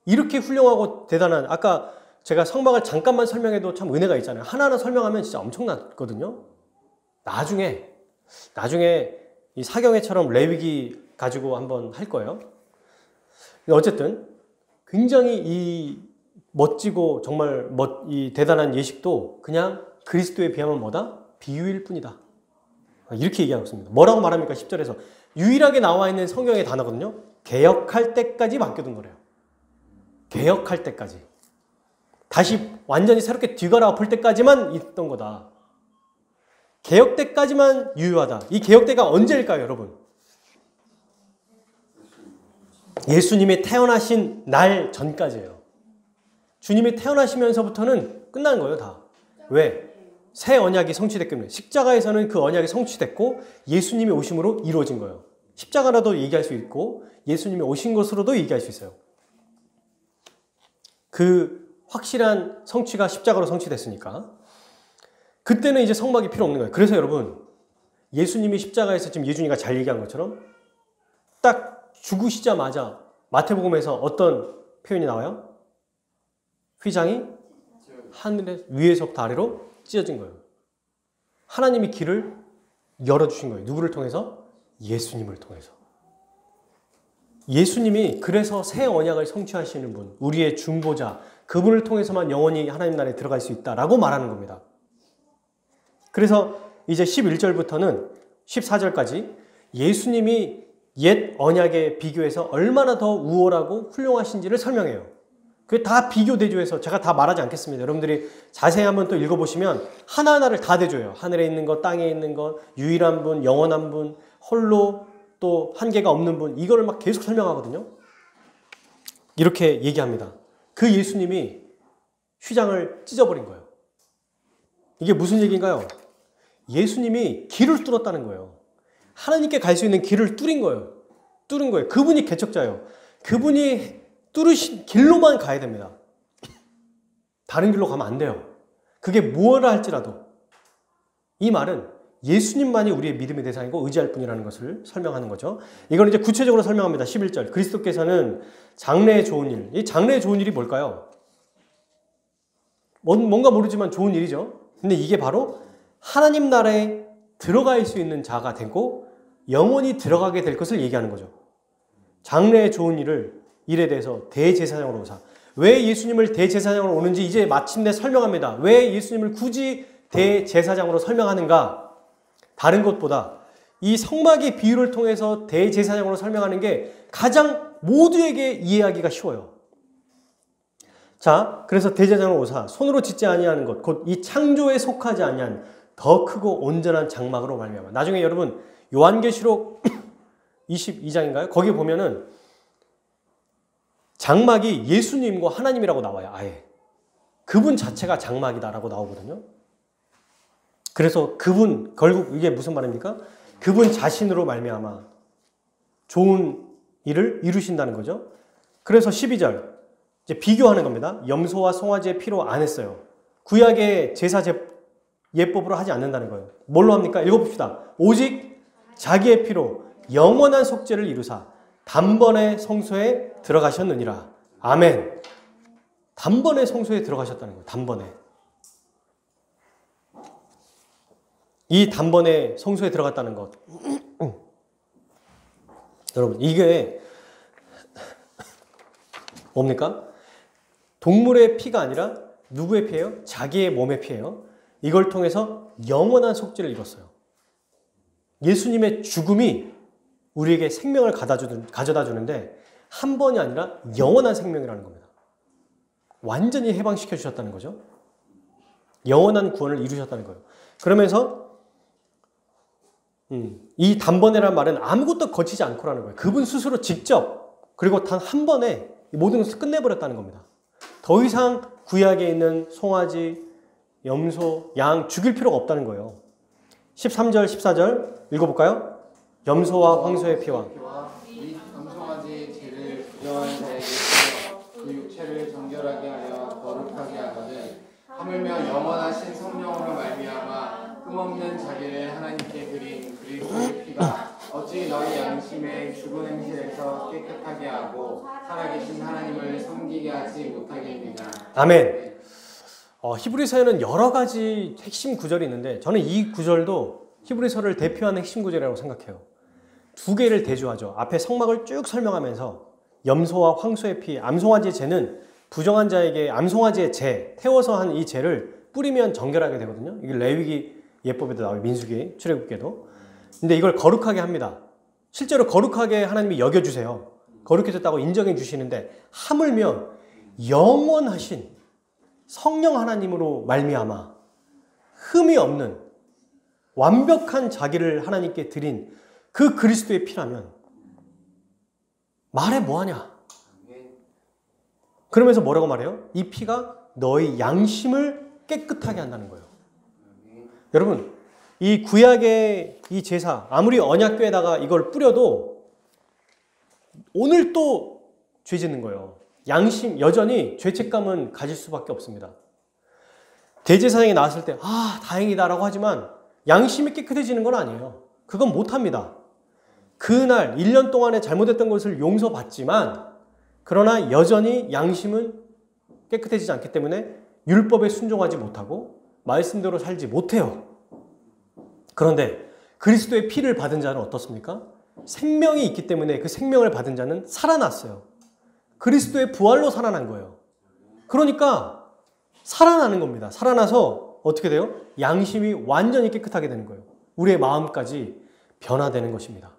이렇게 훌륭하고 대단한 아까 제가 성막을 잠깐만 설명해도 참 은혜가 있잖아요. 하나하나 설명하면 진짜 엄청났거든요. 나중에 이 사경회처럼 레위기 가지고 한번 할 거예요. 어쨌든 굉장히 이 멋지고 정말 이 대단한 예식도 그냥 그리스도에 비하면 뭐다? 비유일 뿐이다. 이렇게 얘기하고 있습니다. 뭐라고 말합니까? 10절에서 유일하게 나와 있는 성경의 단어거든요. 개혁할 때까지 맡겨둔 거래요. 개혁할 때까지. 다시 완전히 새롭게 뒤갈아 엎을 때까지만 있던 거다. 개혁 때까지만 유효하다. 이 개혁 때가 언제일까요, 여러분? 예수님이 태어나신 날 전까지예요. 주님이 태어나시면서부터는 끝나는 거예요, 다. 왜? 새 언약이 성취됐기 때문에. 십자가에서는 그 언약이 성취됐고 예수님이 오심으로 이루어진 거예요. 십자가라도 얘기할 수 있고 예수님이 오신 것으로도 얘기할 수 있어요. 그 확실한 성취가 십자가로 성취됐으니까. 그때는 이제 성막이 필요 없는 거예요. 그래서 여러분, 예수님이 십자가에서 지금 예준이가 잘 얘기한 것처럼 딱 죽으시자마자 마태복음에서 어떤 표현이 나와요? 휘장이 하늘의 위에서부터 아래로 찢어진 거예요. 하나님이 길을 열어주신 거예요. 누구를 통해서? 예수님을 통해서. 예수님이 그래서 새 언약을 성취하시는 분, 우리의 중보자, 그분을 통해서만 영원히 하나님 나라에 들어갈 수 있다라고 말하는 겁니다. 그래서 이제 11절부터는 14절까지 예수님이 옛 언약에 비교해서 얼마나 더 우월하고 훌륭하신지를 설명해요. 그게 다 비교 대조해서 제가 다 말하지 않겠습니다. 여러분들이 자세히 한번 또 읽어보시면 하나하나를 다 대조해요. 하늘에 있는 것, 땅에 있는 것, 유일한 분, 영원한 분, 홀로 또 한계가 없는 분, 이거를 막 계속 설명하거든요. 이렇게 얘기합니다. 그 예수님이 휘장을 찢어버린 거예요. 이게 무슨 얘기인가요? 예수님이 길을 뚫었다는 거예요. 하나님께 갈 수 있는 길을 뚫은 거예요. 그분이 개척자예요. 그분이 뚫으신 길로만 가야 됩니다. 다른 길로 가면 안 돼요. 그게 무엇을 할지라도. 이 말은 예수님만이 우리의 믿음의 대상이고 의지할 분이라는 것을 설명하는 거죠. 이걸 이제 구체적으로 설명합니다. 11절. 그리스도께서는 장래에 좋은 일. 이 장래에 좋은 일이 뭘까요? 뭔가 모르지만 좋은 일이죠. 근데 이게 바로 하나님 나라에 들어갈 수 있는 자가 되고 영원히 들어가게 될 것을 얘기하는 거죠. 장래에 좋은 일에 대해서 대제사장으로 오사. 왜 예수님을 대제사장으로 오는지 이제 마침내 설명합니다. 왜 예수님을 굳이 대제사장으로 설명하는가? 다른 것보다 이 성막의 비유를 통해서 대제사장으로 설명하는 게 가장 모두에게 이해하기가 쉬워요. 자, 그래서 대제사장으로 오사 손으로 짓지 아니하는 것, 곧 이 창조에 속하지 아니한 더 크고 온전한 장막으로 말미암아. 나중에 여러분 요한계시록 22장인가요? 거기 보면은 장막이 예수님과 하나님이라고 나와요. 아예. 그분 자체가 장막이다라고 나오거든요. 그래서 그분, 결국 이게 무슨 말입니까? 그분 자신으로 말미암아 좋은 일을 이루신다는 거죠. 그래서 12절 이제 비교하는 겁니다. 염소와 송아지의 피로 안 했어요. 구약의 제사 예법으로 하지 않는다는 거예요. 뭘로 합니까? 읽어봅시다. 오직 자기의 피로 영원한 속죄를 이루사 단번에 성소에 들어가셨느니라. 아멘. 단번에 성소에 들어가셨다는 거예요. 단번에. 이 단번에 성소에 들어갔다는 것. 여러분, 이게 뭡니까? 동물의 피가 아니라 누구의 피예요? 자기의 몸의 피예요. 이걸 통해서 영원한 속죄를 이뤘어요. 예수님의 죽음이 우리에게 생명을 가져다 주는데 한 번이 아니라 영원한 생명이라는 겁니다. 완전히 해방시켜 주셨다는 거죠. 영원한 구원을 이루셨다는 거예요. 그러면서 이 단번에란 말은 아무것도 거치지 않고라는 거예요. 그분 스스로 직접 그리고 단 한 번에 모든 것을 끝내버렸다는 겁니다. 더 이상 구약에 있는 송아지, 염소, 양 죽일 필요가 없다는 거예요. 13절, 14절 읽어볼까요? 염소와 황소의 피와 이 염소가지 죄를 부정한 자에게 그 육체를 정결하게 하여 거룩하게 하거든 하물며 영원하신 성령으로 말미암아 흠없는 자기를 하나님께 드린 그리스도의 피가 어찌 너희 양심의 죽은 행실에서 깨끗하게 하고 살아계신 하나님을 섬기게 하지 못하겠느냐. 아멘. 히브리서에는 여러 가지 핵심 구절이 있는데 저는 이 구절도 히브리서를 대표하는 핵심 구절이라고 생각해요. 두 개를 대조하죠. 앞에 성막을 쭉 설명하면서 염소와 황소의 피, 암송아지의 죄는 부정한 자에게 암송아지의 죄, 태워서 한 이 죄를 뿌리면 정결하게 되거든요. 이게 레위기 예법에도 나와요. 민수기, 출애굽기에도. 근데 이걸 거룩하게 합니다. 실제로 거룩하게 하나님이 여겨주세요. 거룩해졌다고 인정해 주시는데 하물며 영원하신 성령 하나님으로 말미암아 흠이 없는 완벽한 자기를 하나님께 드린 그 그리스도의 피라면 말해 뭐하냐? 그러면서 뭐라고 말해요? 이 피가 너희 양심을 깨끗하게 한다는 거예요. 여러분, 이 구약의 이 제사, 아무리 언약궤에다가 이걸 뿌려도 오늘 또 죄 짓는 거예요. 양심, 여전히 죄책감은 가질 수밖에 없습니다. 대제사장이 나왔을 때, 다행이다라고 하지만 양심이 깨끗해지는 건 아니에요. 그건 못합니다. 그날 1년 동안에 잘못했던 것을 용서받지만 그러나 여전히 양심은 깨끗해지지 않기 때문에 율법에 순종하지 못하고 말씀대로 살지 못해요. 그런데 그리스도의 피를 받은 자는 어떻습니까? 생명이 있기 때문에 그 생명을 받은 자는 살아났어요. 그리스도의 부활로 살아난 거예요. 그러니까 살아나는 겁니다. 살아나서 어떻게 돼요? 양심이 완전히 깨끗하게 되는 거예요. 우리의 마음까지 변화되는 것입니다.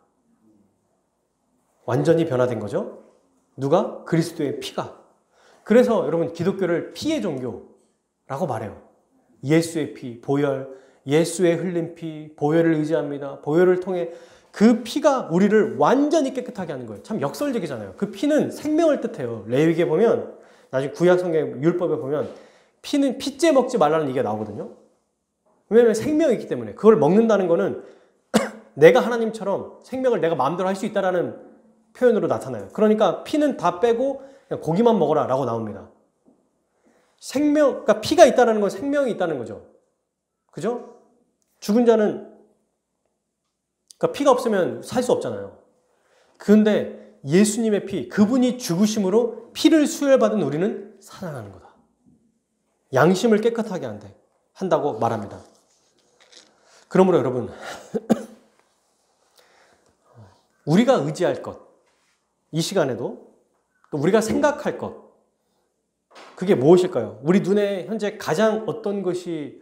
완전히 변화된 거죠. 누가? 그리스도의 피가. 그래서 여러분 기독교를 피의 종교라고 말해요. 예수의 피, 보혈, 예수의 흘린 피, 보혈을 의지합니다. 보혈을 통해 그 피가 우리를 완전히 깨끗하게 하는 거예요. 참 역설적이잖아요. 그 피는 생명을 뜻해요. 레위기에 보면 나중에 구약성경 율법에 보면 피는 피째 먹지 말라는 얘기가 나오거든요. 왜냐하면 생명이 있기 때문에 그걸 먹는다는 거는 내가 하나님처럼 생명을 내가 마음대로 할 수 있다라는 표현으로 나타나요. 그러니까 피는 다 빼고 그냥 고기만 먹어라 라고 나옵니다. 그러니까 피가 있다는 건 생명이 있다는 거죠. 그죠? 죽은 자는 그러니까 피가 없으면 살 수 없잖아요. 그런데 예수님의 피, 그분이 죽으심으로 피를 수혈받은 우리는 살아나는 거다. 양심을 깨끗하게 한다고 말합니다. 그러므로 여러분 우리가 의지할 것, 이 시간에도 또 우리가 생각할 것, 그게 무엇일까요? 우리 눈에 현재 가장 어떤 것이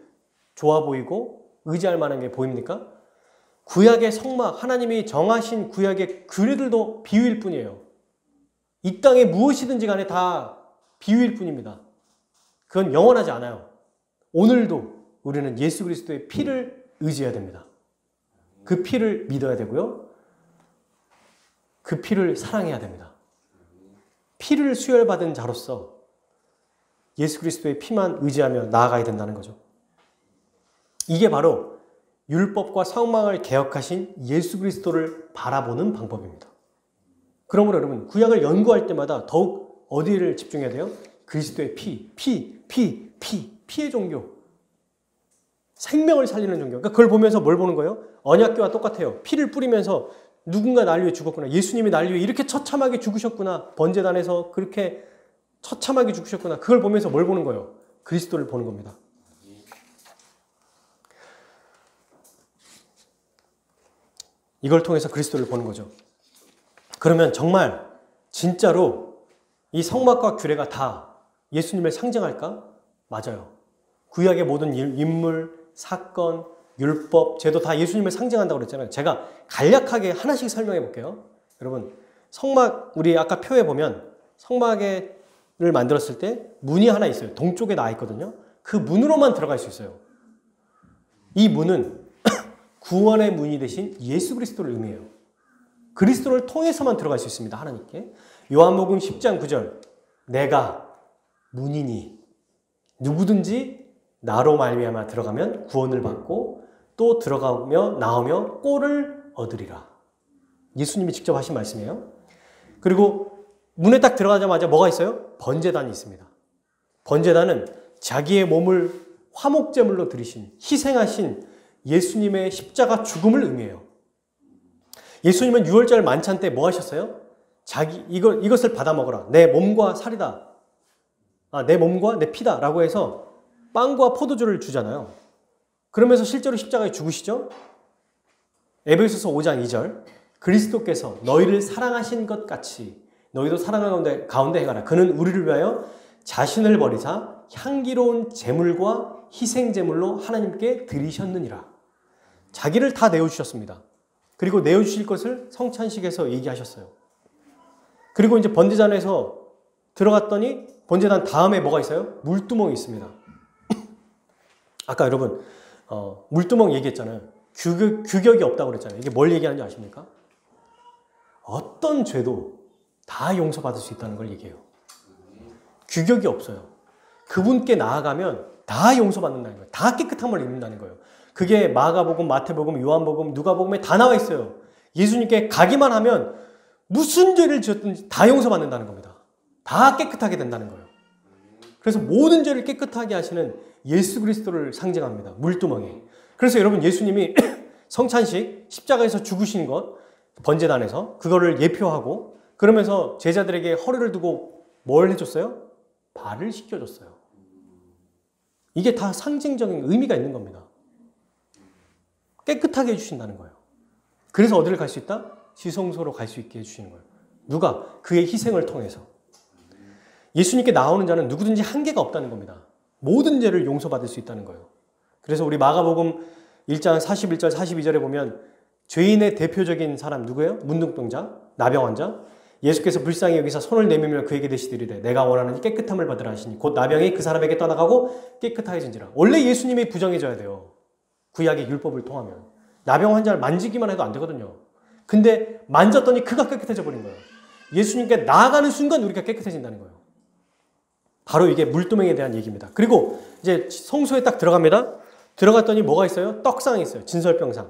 좋아 보이고 의지할 만한 게 보입니까? 구약의 성막, 하나님이 정하신 구약의 규례들도 비유일 뿐이에요. 이 땅에 무엇이든지 간에 다 비유일 뿐입니다. 그건 영원하지 않아요. 오늘도 우리는 예수 그리스도의 피를 의지해야 됩니다. 그 피를 믿어야 되고요. 그 피를 사랑해야 됩니다. 피를 수혈받은 자로서 예수 그리스도의 피만 의지하며 나아가야 된다는 거죠. 이게 바로 율법과 성막을 개혁하신 예수 그리스도를 바라보는 방법입니다. 그러므로 여러분 구약을 연구할 때마다 더욱 어디를 집중해야 돼요? 그리스도의 피의 종교. 생명을 살리는 종교. 그러니까 그걸 보면서 뭘 보는 거예요? 언약궤와 똑같아요. 피를 뿌리면서 누군가 날 위해 죽었구나. 예수님이 날 위해 이렇게 처참하게 죽으셨구나. 번제단에서 그렇게 처참하게 죽으셨구나. 그걸 보면서 뭘 보는 거예요? 그리스도를 보는 겁니다. 이걸 통해서 그리스도를 보는 거죠. 그러면 정말 진짜로 이 성막과 규례가 다 예수님을 상징할까? 맞아요. 구약의 모든 인물, 사건, 율법, 제도 다 예수님을 상징한다고 그랬잖아요. 제가 간략하게 하나씩 설명해 볼게요. 여러분, 성막, 우리 아까 표에 보면 성막을 만들었을 때 문이 하나 있어요. 동쪽에 나와 있거든요. 그 문으로만 들어갈 수 있어요. 이 문은 구원의 문이 되신 예수 그리스도를 의미해요. 그리스도를 통해서만 들어갈 수 있습니다. 하나님께. 요한복음 10장 9절 내가 문이니 누구든지 나로 말미암아 들어가면 구원을 받고 또 들어가며 나오며 꼴을 얻으리라. 예수님이 직접 하신 말씀이에요. 그리고 문에 딱 들어가자마자 뭐가 있어요? 번제단이 있습니다. 번제단은 자기의 몸을 화목제물로 드리신, 희생하신 예수님의 십자가 죽음을 의미해요. 예수님은 유월절 만찬 때 뭐 하셨어요? 이것을 받아 먹어라. 내 몸과 살이다. 내 몸과 내 피다. 라고 해서 빵과 포도주를 주잖아요. 그러면서 실제로 십자가에 죽으시죠? 에베소서 5장 2절 그리스도께서 너희를 사랑하신 것 같이 너희도 사랑 가운데 행하라. 그는 우리를 위하여 자신을 버리사 향기로운 제물과 희생 제물로 하나님께 드리셨느니라. 자기를 다 내어주셨습니다. 그리고 내어주실 것을 성찬식에서 얘기하셨어요. 그리고 이제 번제단에서 들어갔더니 번제단 다음에 뭐가 있어요? 물두멍이 있습니다. 아까 여러분 물두멍 얘기했잖아요. 규격이 없다고 그랬잖아요. 이게 뭘 얘기하는지 아십니까? 어떤 죄도 다 용서받을 수 있다는 걸 얘기해요. 규격이 없어요. 그분께 나아가면 다 용서받는다는 거예요. 다 깨끗한 걸 입는다는 거예요. 그게 마가복음, 마태복음, 요한복음, 누가복음에 다 나와 있어요. 예수님께 가기만 하면 무슨 죄를 지었든지 다 용서받는다는 겁니다. 다 깨끗하게 된다는 거예요. 그래서 모든 죄를 깨끗하게 하시는 예수 그리스도를 상징합니다. 물두멍에. 그래서 여러분 예수님이 성찬식, 십자가에서 죽으신 것, 번제단에서 그거를 예표하고 그러면서 제자들에게 허리를 두고 뭘 해줬어요? 발을 씻겨줬어요. 이게 다 상징적인 의미가 있는 겁니다. 깨끗하게 해주신다는 거예요. 그래서 어디를 갈 수 있다? 지성소로 갈 수 있게 해주시는 거예요. 누가? 그의 희생을 통해서. 예수님께 나오는 자는 누구든지 한계가 없다는 겁니다. 모든 죄를 용서받을 수 있다는 거예요. 그래서 우리 마가복음 1장 41절 42절에 보면 죄인의 대표적인 사람 누구예요? 문둥병자, 나병환자. 예수께서 불쌍히 여기서 손을 내밀며 그에게 대시되리되 내가 원하는 깨끗함을 받으라 하시니 곧 나병이 그 사람에게 떠나가고 깨끗하여진지라. 원래 예수님이 부정해져야 돼요. 구약의 율법을 통하면. 나병 환자를 만지기만 해도 안 되거든요. 근데 만졌더니 그가 깨끗해져 버린 거예요. 예수님께 나아가는 순간 우리가 깨끗해진다는 거예요. 바로 이게 물두멍에 대한 얘기입니다. 그리고 이제 성소에 딱 들어갑니다. 들어갔더니 뭐가 있어요? 떡상이 있어요. 진설병상.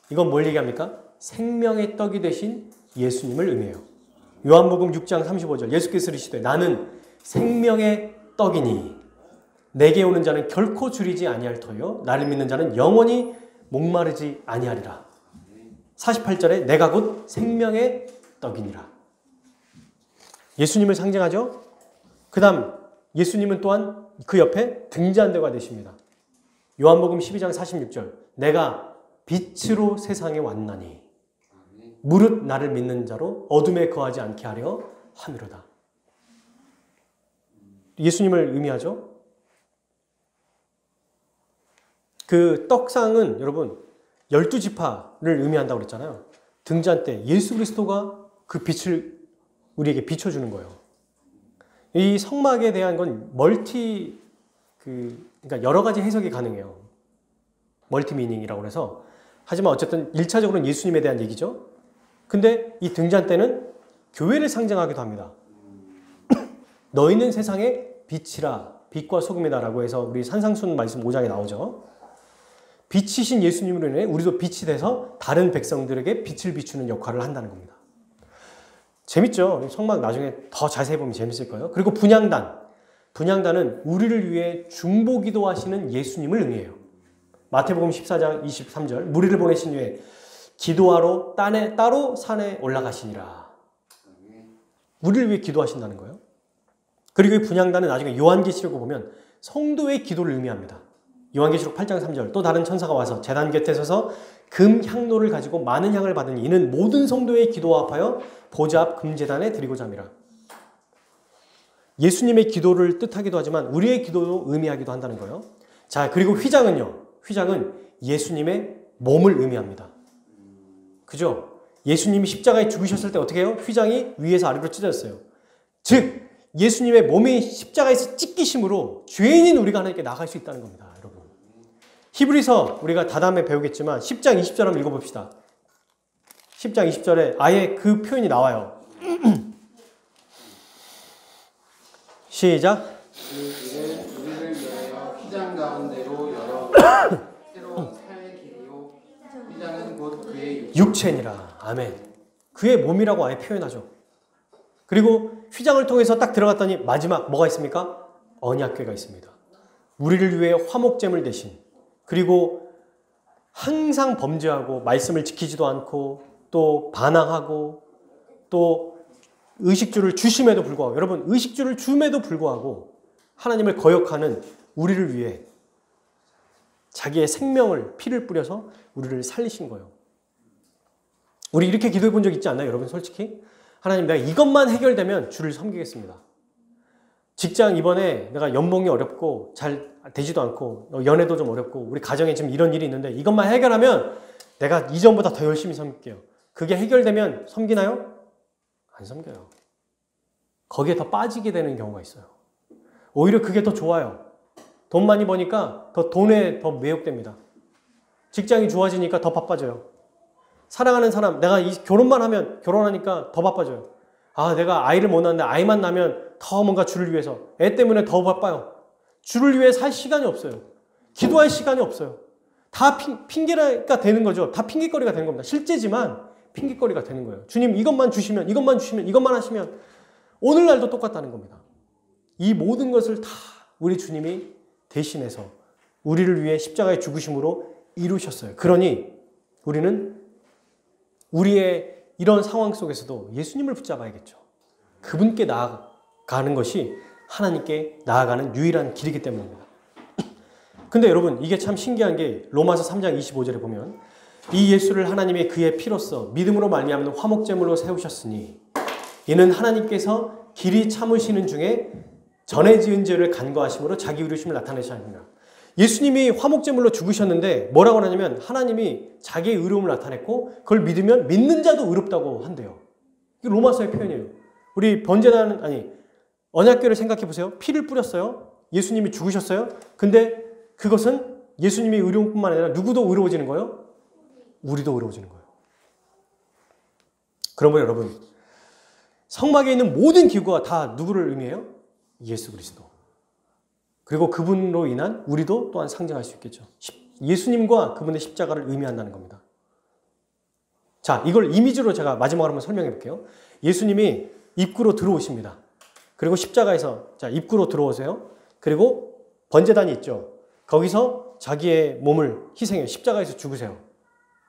이건 뭘 얘기합니까? 생명의 떡이 되신 예수님을 의미해요. 요한복음 6장 35절 예수께서 이르시되 나는 생명의 떡이니 내게 오는 자는 결코 줄이지 아니할 터요 나를 믿는 자는 영원히 목마르지 아니하리라. 48절에 내가 곧 생명의 떡이니라. 예수님을 상징하죠. 그 다음 예수님은 또한 그 옆에 등잔대가 되십니다. 요한복음 12장 46절 내가 빛으로 세상에 왔나니 무릇 나를 믿는 자로 어둠에 거하지 않게 하려 함이로다. 예수님을 의미하죠. 그 떡상은 여러분 12지파를 의미한다고 그랬잖아요. 등잔대 예수 그리스도가 그 빛을 우리에게 비춰주는 거예요. 이 성막에 대한 건 그러니까 여러 가지 해석이 가능해요. 멀티 미닝이라고 해서. 하지만 어쨌든 1차적으로는 예수님에 대한 얘기죠. 근데 이 등잔대는 교회를 상징하기도 합니다. 너희는 세상의 빛이라, 빛과 소금이다라고 해서 우리 산상순 말씀 5장에 나오죠. 빛이신 예수님으로 인해 우리도 빛이 돼서 다른 백성들에게 빛을 비추는 역할을 한다는 겁니다. 재밌죠? 성막 나중에 더 자세히 보면 재밌을 거예요. 그리고 분향단은 우리를 위해 중보기도 하시는 예수님을 의미해요. 마태복음 14장 23절 무리를 보내신 후에 기도하러 따로 산에 올라가시니라. 우리를 위해 기도하신다는 거예요. 그리고 이 분향단은 나중에 요한계시록을 보면 성도의 기도를 의미합니다. 요한계시록 8장 3절 또 다른 천사가 와서 제단 곁에 서서 금 향로를 가지고 많은 향을 받으니 이는 모든 성도의 기도와 합하여 보좌 앞 금제단에 드리고자 함이라. 예수님의 기도를 뜻하기도 하지만 우리의 기도도 의미하기도 한다는 거예요. 자, 그리고 휘장은요. 휘장은 예수님의 몸을 의미합니다. 그죠? 예수님이 십자가에 죽으셨을 때 어떻게 해요? 휘장이 위에서 아래로 찢어졌어요. 즉 예수님의 몸이 십자가에서 찢기심으로 죄인인 우리가 하나님께 나갈 수 있다는 겁니다. 여러분. 히브리서 우리가 다음에 배우겠지만 10장 20절 한번 읽어봅시다. 10장 20절에 아예 그 표현이 나와요. 시작. 우리를 위하여 휘장 가운데로 열어 새로운 삶의 길이요 휘장은 곧 그의 육체니라. 아멘. 그의 몸이라고 아예 표현하죠. 그리고 휘장을 통해서 딱 들어갔더니 마지막 뭐가 있습니까? 언약궤가 있습니다. 우리를 위해 화목제물 대신 그리고 항상 범죄하고 말씀을 지키지도 않고 또 반항하고 또 의식주를 주심에도 불구하고 여러분 의식주를 줌에도 불구하고 하나님을 거역하는 우리를 위해 자기의 생명을 피를 뿌려서 우리를 살리신 거예요. 우리 이렇게 기도해 본 적 있지 않나요? 여러분 솔직히 하나님 내가 이것만 해결되면 주를 섬기겠습니다. 직장 이번에 내가 연봉이 어렵고 잘 되지도 않고 연애도 좀 어렵고 우리 가정에 지금 이런 일이 있는데 이것만 해결하면 내가 이전보다 더 열심히 섬길게요. 그게 해결되면 섬기나요? 안 섬겨요. 거기에 더 빠지게 되는 경우가 있어요. 오히려 그게 더 좋아요. 돈 많이 버니까 더 돈에 더 매혹됩니다. 직장이 좋아지니까 더 바빠져요. 사랑하는 사람, 내가 결혼만 하면 결혼하니까 더 바빠져요. 아, 내가 아이를 못 낳는데 아이만 낳으면 더 뭔가 주를 위해서 애 때문에 더 바빠요. 주를 위해 살 시간이 없어요. 기도할 시간이 없어요. 다 핑계가 되는 거죠. 다 핑계거리가 되는 겁니다. 실제지만 핑계거리가 되는 거예요. 주님 이것만 주시면 이것만 하시면 오늘날도 똑같다는 겁니다. 이 모든 것을 다 우리 주님이 대신해서 우리를 위해 십자가의 죽으심으로 이루셨어요. 그러니 우리는 우리의 이런 상황 속에서도 예수님을 붙잡아야겠죠. 그분께 나아가는 것이 하나님께 나아가는 유일한 길이기 때문입니다. 근데 여러분 이게 참 신기한 게 로마서 3장 25절에 보면 이 예수를 하나님의 그의 피로써 믿음으로 말미암는 화목제물로 세우셨으니 이는 하나님께서 길이 참으시는 중에 전에 지은 죄를 간과하심으로 자기 의로우심을 나타내셔야 합니다. 예수님이 화목제물로 죽으셨는데 뭐라고 하냐면 하나님이 자기의 의로움을 나타냈고 그걸 믿으면 믿는 자도 의롭다고 한대요. 이게 로마서의 표현이에요. 우리 번제단 언약궤를 생각해 보세요. 피를 뿌렸어요. 예수님이 죽으셨어요. 근데 그것은 예수님의 의로움뿐만 아니라 누구도 의로워지는 거예요? 우리도 의로워지는 거예요. 그러면 여러분 성막에 있는 모든 기구가 다 누구를 의미해요? 예수 그리스도. 그리고 그분으로 인한 우리도 또한 상징할 수 있겠죠. 예수님과 그분의 십자가를 의미한다는 겁니다. 자, 이걸 이미지로 제가 마지막으로 한번 설명해 볼게요. 예수님이 입구로 들어오십니다. 그리고 십자가에서 자, 입구로 들어오세요. 그리고 번제단이 있죠. 거기서 자기의 몸을 희생해요. 십자가에서 죽으세요.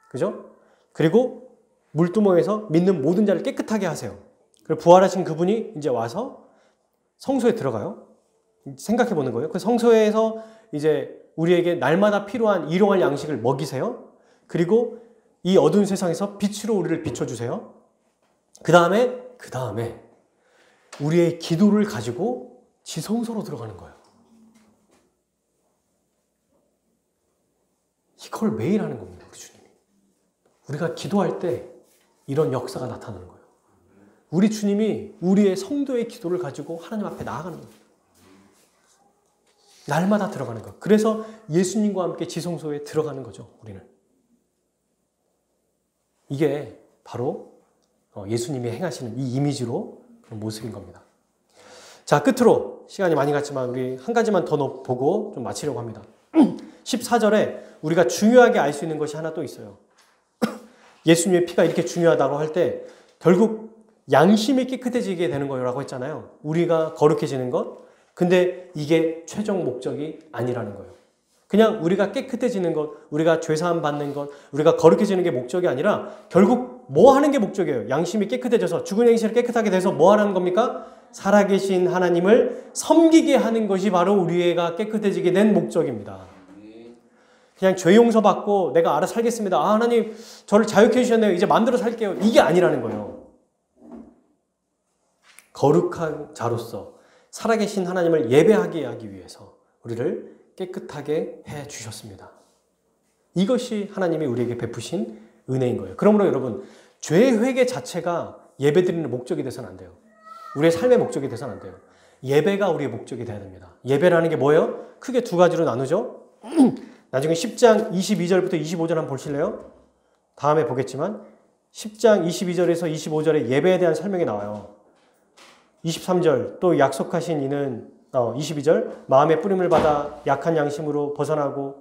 그죠? 그리고 물두멍에서 믿는 모든 자를 깨끗하게 하세요. 그리고 부활하신 그분이 이제 와서 성소에 들어가요. 생각해 보는 거예요. 그 성소에서 이제 우리에게 날마다 필요한 일용할 양식을 먹이세요. 그리고 이 어두운 세상에서 빛으로 우리를 비춰주세요. 그 다음에 우리의 기도를 가지고 지성소로 들어가는 거예요. 이걸 매일 하는 겁니다. 우리 주님이. 우리가 기도할 때 이런 역사가 나타나는 거예요. 우리 주님이 우리의 성도의 기도를 가지고 하나님 앞에 나아가는 겁니다. 날마다 들어가는 것. 그래서 예수님과 함께 지성소에 들어가는 거죠. 우리는. 이게 바로 예수님이 행하시는 이 이미지로 그런 모습인 겁니다. 자, 끝으로 시간이 많이 갔지만 우리 한 가지만 더 보고 좀 마치려고 합니다. 14절에 우리가 중요하게 알 수 있는 것이 하나 또 있어요. 예수님의 피가 이렇게 중요하다고 할 때 결국 양심이 깨끗해지게 되는 거라고 했잖아요. 우리가 거룩해지는 것. 근데 이게 최종 목적이 아니라는 거예요. 그냥 우리가 깨끗해지는 것, 우리가 죄사함 받는 것, 우리가 거룩해지는 게 목적이 아니라 결국 뭐 하는 게 목적이에요. 양심이 깨끗해져서 죽은 행실을 깨끗하게 돼서 뭐 하는 겁니까? 살아계신 하나님을 섬기게 하는 것이 바로 우리가 깨끗해지게 된 목적입니다. 그냥 죄 용서 받고 내가 알아서 살겠습니다. 아, 하나님 저를 자유케 해주셨네요. 이제 마음대로 살게요. 이게 아니라는 거예요. 거룩한 자로서 살아계신 하나님을 예배하게 하기 위해서 우리를 깨끗하게 해주셨습니다. 이것이 하나님이 우리에게 베푸신 은혜인 거예요. 그러므로 여러분, 죄 회개 자체가 예배드리는 목적이 돼서는 안 돼요. 우리의 삶의 목적이 돼서는 안 돼요. 예배가 우리의 목적이 돼야 됩니다. 예배라는 게 뭐예요? 크게 두 가지로 나누죠. 나중에 10장 22절부터 25절 한번 보실래요? 다음에 보겠지만 10장 22절에서 25절에 예배에 대한 설명이 나와요. 23절 또 약속하신 이는 22절 마음의 뿌림을 받아 약한 양심으로 벗어나고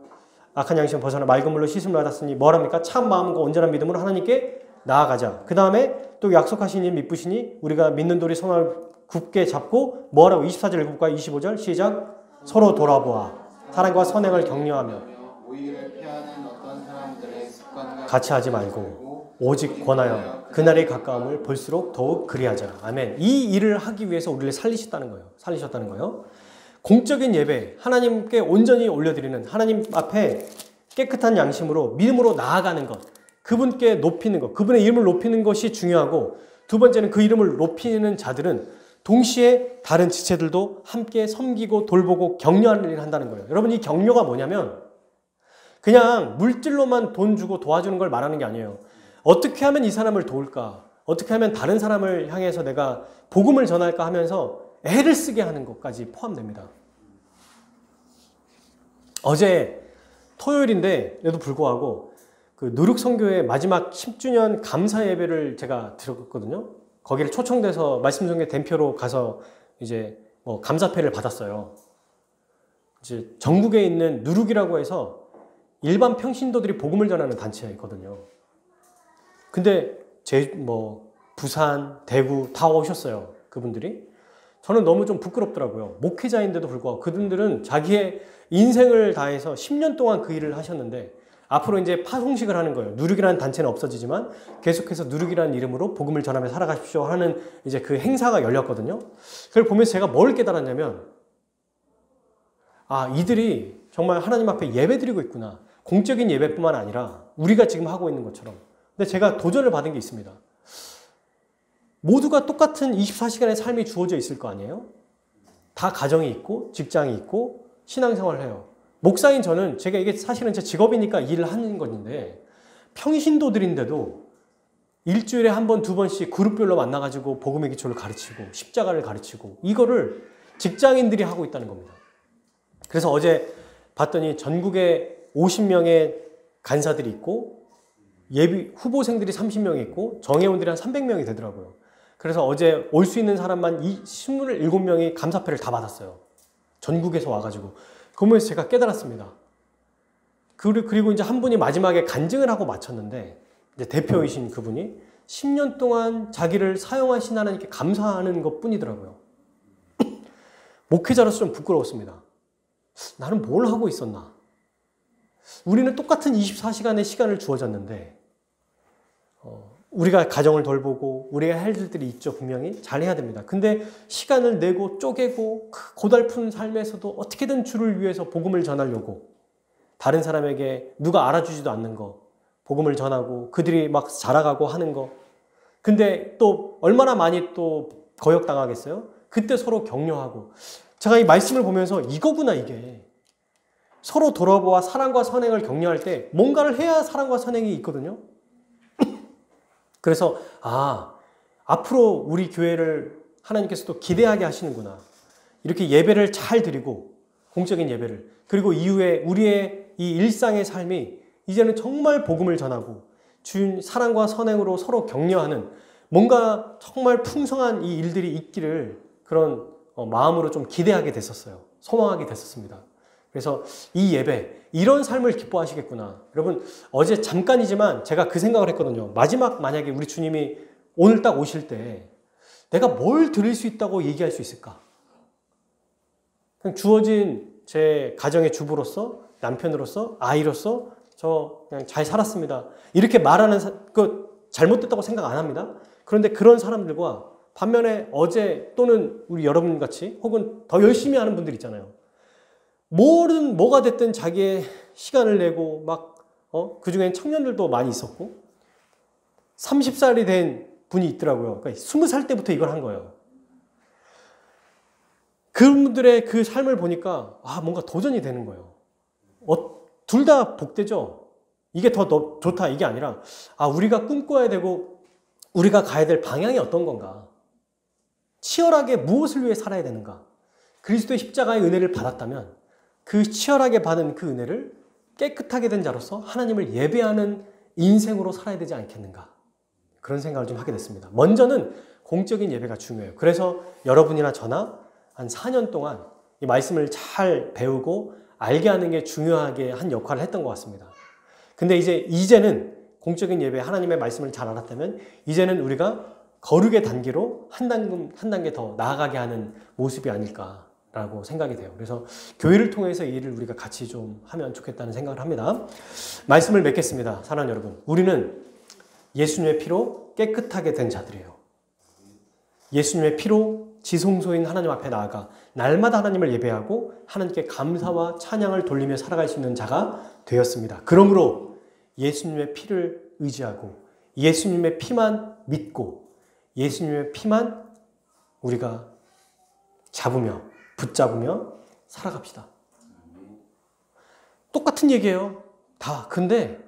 악한 양심을 벗어나 맑은 물로 씻음을 받았으니 뭐랍니까? 참 마음과 온전한 믿음으로 하나님께 나아가자. 그 다음에 또 약속하신 이 믿으시니 우리가 믿는 도리 손을 굳게 잡고 뭐라고 24절 읽어볼까요? 25절 시작. 서로 돌아보아 사랑과 선행을 격려하며 오히려 피하는 어떤 사람들의 습관과 같이 하지 말고 오직 권하여 그날의 가까움을 볼수록 더욱 그리하자. 아멘. 이 일을 하기 위해서 우리를 살리셨다는 거예요. 공적인 예배, 하나님께 온전히 올려드리는 하나님 앞에 깨끗한 양심으로 믿음으로 나아가는 것, 그분께 높이는 것, 그분의 이름을 높이는 것이 중요하고 두 번째는 그 이름을 높이는 자들은 동시에 다른 지체들도 함께 섬기고 돌보고 격려하는 일을 한다는 거예요. 여러분, 이 격려가 뭐냐면 그냥 물질로만 돈 주고 도와주는 걸 말하는 게 아니에요. 어떻게 하면 이 사람을 도울까? 어떻게 하면 다른 사람을 향해서 내가 복음을 전할까 하면서 애를 쓰게 하는 것까지 포함됩니다. 어제 토요일인데에도 불구하고 그 누룩선교회 마지막 10주년 감사 예배를 제가 드렸거든요. 거기를 초청돼서 말씀선교 대표로 가서 이제 뭐 감사패를 받았어요. 이제 전국에 있는 누룩이라고 해서 일반 평신도들이 복음을 전하는 단체거든요. 근데 부산, 대구 다 오셨어요. 그분들이. 저는 너무 좀 부끄럽더라고요. 목회자인데도 불구하고 그분들은 자기의 인생을 다해서 10년 동안 그 일을 하셨는데 앞으로 이제 파송식을 하는 거예요. 누룩이라는 단체는 없어지지만 계속해서 누룩이라는 이름으로 복음을 전하며 살아가십시오 하는 이제 그 행사가 열렸거든요. 그걸 보면서 제가 뭘 깨달았냐면, 아, 이들이 정말 하나님 앞에 예배 드리고 있구나. 공적인 예배뿐만 아니라 우리가 지금 하고 있는 것처럼. 근데 제가 도전을 받은 게 있습니다. 모두가 똑같은 24시간의 삶이 주어져 있을 거 아니에요? 다 가정이 있고 직장이 있고 신앙생활을 해요. 목사인 저는 제가 이게 사실은 제 직업이니까 일을 하는 건데 평신도들인데도 일주일에 한 번, 두 번씩 그룹별로 만나가지고 복음의 기초를 가르치고 십자가를 가르치고 이거를 직장인들이 하고 있다는 겁니다. 그래서 어제 봤더니 전국에 50명의 간사들이 있고 예비 후보생들이 30명이 있고 정회원들이 한 300명이 되더라고요. 그래서 어제 올 수 있는 사람만 27명이 감사패를 다 받았어요. 전국에서 와가지고. 그러면서 제가 깨달았습니다. 그리고 이제 한 분이 마지막에 간증을 하고 마쳤는데 이제 대표이신 그분이 10년 동안 자기를 사용하신 하나님께 감사하는 것 뿐이더라고요. 목회자로서 좀 부끄러웠습니다. 나는 뭘 하고 있었나? 우리는 똑같은 24시간의 시간을 주어졌는데 우리가 가정을 돌보고 우리가 할 일들이 있죠. 분명히 잘해야 됩니다. 근데 시간을 내고 쪼개고 고달픈 삶에서도 어떻게든 주를 위해서 복음을 전하려고 다른 사람에게 누가 알아주지도 않는 거 복음을 전하고 그들이 막 자라가고 하는 거. 근데 또 얼마나 많이 또 거역당하겠어요? 그때 서로 격려하고. 제가 이 말씀을 보면서 이거구나 이게. 서로 돌아보아 사랑과 선행을 격려할 때 뭔가를 해야 사랑과 선행이 있거든요. 그래서 앞으로 우리 교회를 하나님께서도 기대하게 하시는구나. 이렇게 예배를 잘 드리고 공적인 예배를 그리고 이후에 우리의 이 일상의 삶이 이제는 정말 복음을 전하고 주인 사랑과 선행으로 서로 격려하는 뭔가 정말 풍성한 이 일들이 있기를 그런 마음으로 좀 기대하게 됐었어요. 소망하게 됐었습니다. 그래서 이 예배, 이런 삶을 기뻐하시겠구나. 여러분, 어제 잠깐이지만 제가 그 생각을 했거든요. 마지막 만약에 우리 주님이 오늘 딱 오실 때 내가 뭘 드릴 수 있다고 얘기할 수 있을까? 그냥 주어진 제 가정의 주부로서, 남편으로서, 아이로서 저 그냥 잘 살았습니다. 이렇게 말하는 그 잘못됐다고 생각 안 합니다. 그런데 그런 사람들과 반면에 어제 또는 우리 여러분 같이 혹은 더 열심히 하는 분들 있잖아요. 뭐가 됐든 자기의 시간을 내고 그 중엔 청년들도 많이 있었고 30살이 된 분이 있더라고요. 그러니까 20살 때부터 이걸 한 거예요. 그분들의 그 삶을 보니까 뭔가 도전이 되는 거예요. 둘 다 복되죠. 이게 더 좋다 이게 아니라 우리가 꿈꿔야 되고 우리가 가야 될 방향이 어떤 건가. 치열하게 무엇을 위해 살아야 되는가. 그리스도의 십자가의 은혜를 받았다면 그 치열하게 받은 그 은혜를 깨끗하게 된 자로서 하나님을 예배하는 인생으로 살아야 되지 않겠는가. 그런 생각을 좀 하게 됐습니다. 먼저는 공적인 예배가 중요해요. 그래서 여러분이나 저나 한 4년 동안 이 말씀을 잘 배우고 알게 하는 게 중요하게 한 역할을 했던 것 같습니다. 근데 이제는 공적인 예배 하나님의 말씀을 잘 알았다면 이제는 우리가 거룩의 단계로 한 단계 더 나아가게 하는 모습이 아닐까라고 생각이 돼요. 그래서 교회를 통해서 이 일을 우리가 같이 좀 하면 좋겠다는 생각을 합니다. 말씀을 맺겠습니다. 사랑하는 여러분, 우리는 예수님의 피로 깨끗하게 된 자들이에요. 예수님의 피로 지성소인 하나님 앞에 나아가 날마다 하나님을 예배하고 하나님께 감사와 찬양을 돌리며 살아갈 수 있는 자가 되었습니다. 그러므로 예수님의 피를 의지하고 예수님의 피만 믿고 예수님의 피만 우리가 잡으며 붙잡으며 살아갑시다. 똑같은 얘기예요. 다. 근데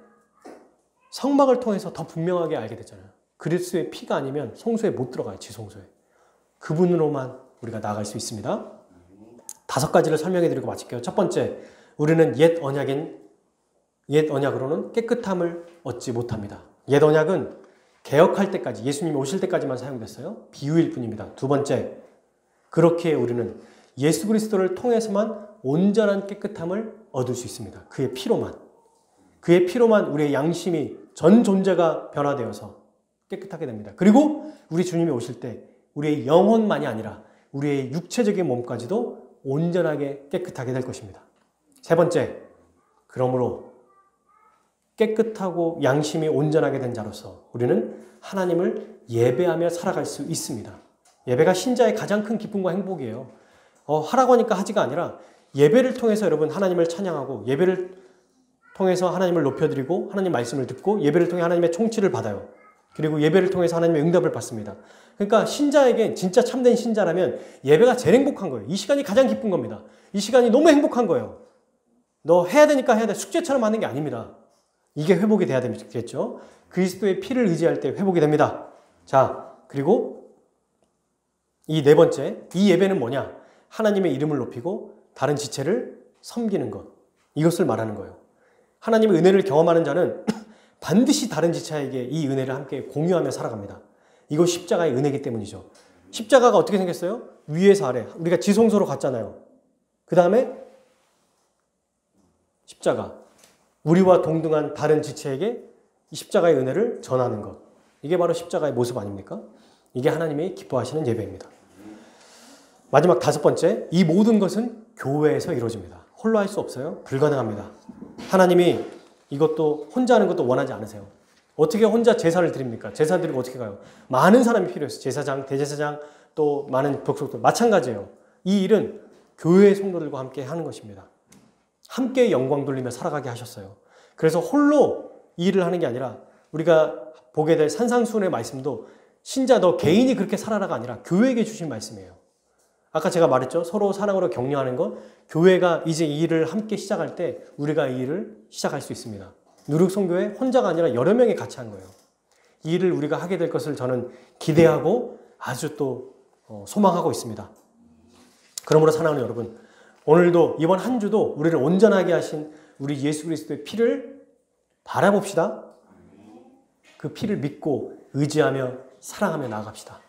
성막을 통해서 더 분명하게 알게 되잖아요. 그리스도의 피가 아니면 성소에 못 들어가요. 지성소에. 그분으로만 우리가 나아갈 수 있습니다. 5가지를 설명해 드리고 마칠게요. 첫 번째, 우리는 옛 언약으로는 깨끗함을 얻지 못합니다. 옛 언약은 개혁할 때까지, 예수님이 오실 때까지만 사용됐어요. 비유일 뿐입니다. 두 번째, 그렇게 우리는 예수 그리스도를 통해서만 온전한 깨끗함을 얻을 수 있습니다. 그의 피로만. 그의 피로만 우리의 양심이 전 존재가 변화되어서 깨끗하게 됩니다. 그리고 우리 주님이 오실 때 우리의 영혼만이 아니라 우리의 육체적인 몸까지도 온전하게 깨끗하게 될 것입니다. 세 번째, 그러므로 깨끗하고 양심이 온전하게 된 자로서 우리는 하나님을 예배하며 살아갈 수 있습니다. 예배가 신자의 가장 큰 기쁨과 행복이에요. 하라고 하니까 하지가 아니라 예배를 통해서 여러분 하나님을 찬양하고 예배를 통해서 하나님을 높여드리고 하나님 말씀을 듣고 예배를 통해 하나님의 총치를 받아요. 그리고 예배를 통해서 하나님의 응답을 받습니다. 그러니까 신자에게 진짜 참된 신자라면 예배가 제일 행복한 거예요. 이 시간이 가장 기쁜 겁니다. 이 시간이 너무 행복한 거예요. 너 해야 되니까 해야 돼. 숙제처럼 하는 게 아닙니다. 이게 회복이 돼야 되겠죠. 그리스도의 피를 의지할 때 회복이 됩니다. 자, 그리고 이 네 번째, 이 예배는 뭐냐? 하나님의 이름을 높이고 다른 지체를 섬기는 것. 이것을 말하는 거예요. 하나님의 은혜를 경험하는 자는 반드시 다른 지체에게 이 은혜를 함께 공유하며 살아갑니다. 이거 십자가의 은혜이기 때문이죠. 십자가가 어떻게 생겼어요? 위에서 아래. 우리가 지성소로 갔잖아요. 그 다음에 십자가. 우리와 동등한 다른 지체에게 이 십자가의 은혜를 전하는 것. 이게 바로 십자가의 모습 아닙니까? 이게 하나님이 기뻐하시는 예배입니다. 마지막 5번째, 이 모든 것은 교회에서 이루어집니다. 홀로 할 수 없어요. 불가능합니다. 하나님이 이것도 혼자 하는 것도 원하지 않으세요. 어떻게 혼자 제사를 드립니까? 제사 드리고 어떻게 가요? 많은 사람이 필요해서 제사장, 대제사장, 또 많은 벽속들 마찬가지예요. 이 일은 교회의 성도들과 함께 하는 것입니다. 함께 영광 돌리며 살아가게 하셨어요. 그래서 홀로 이 일을 하는 게 아니라 우리가 보게 될 산상수훈의 말씀도 신자 너 개인이 그렇게 살아라가 아니라 교회에게 주신 말씀이에요. 아까 제가 말했죠. 서로 사랑으로 격려하는 것. 교회가 이제 이 일을 함께 시작할 때 우리가 이 일을 시작할 수 있습니다. 누룩성교회 혼자가 아니라 여러 명이 같이 한 거예요. 이 일을 우리가 하게 될 것을 저는 기대하고 아주 또 소망하고 있습니다. 그러므로 사랑하는 여러분, 오늘도 이번 한 주도 우리를 온전하게 하신 우리 예수 그리스도의 피를 바라봅시다. 그 피를 믿고 의지하며 사랑하며 나아갑시다.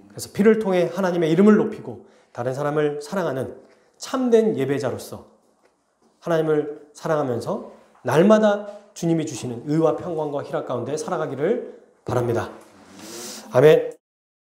그래서 피를 통해 하나님의 이름을 높이고 다른 사람을 사랑하는 참된 예배자로서 하나님을 사랑하면서 날마다 주님이 주시는 의와 평강과 희락 가운데 살아가기를 바랍니다. 아멘.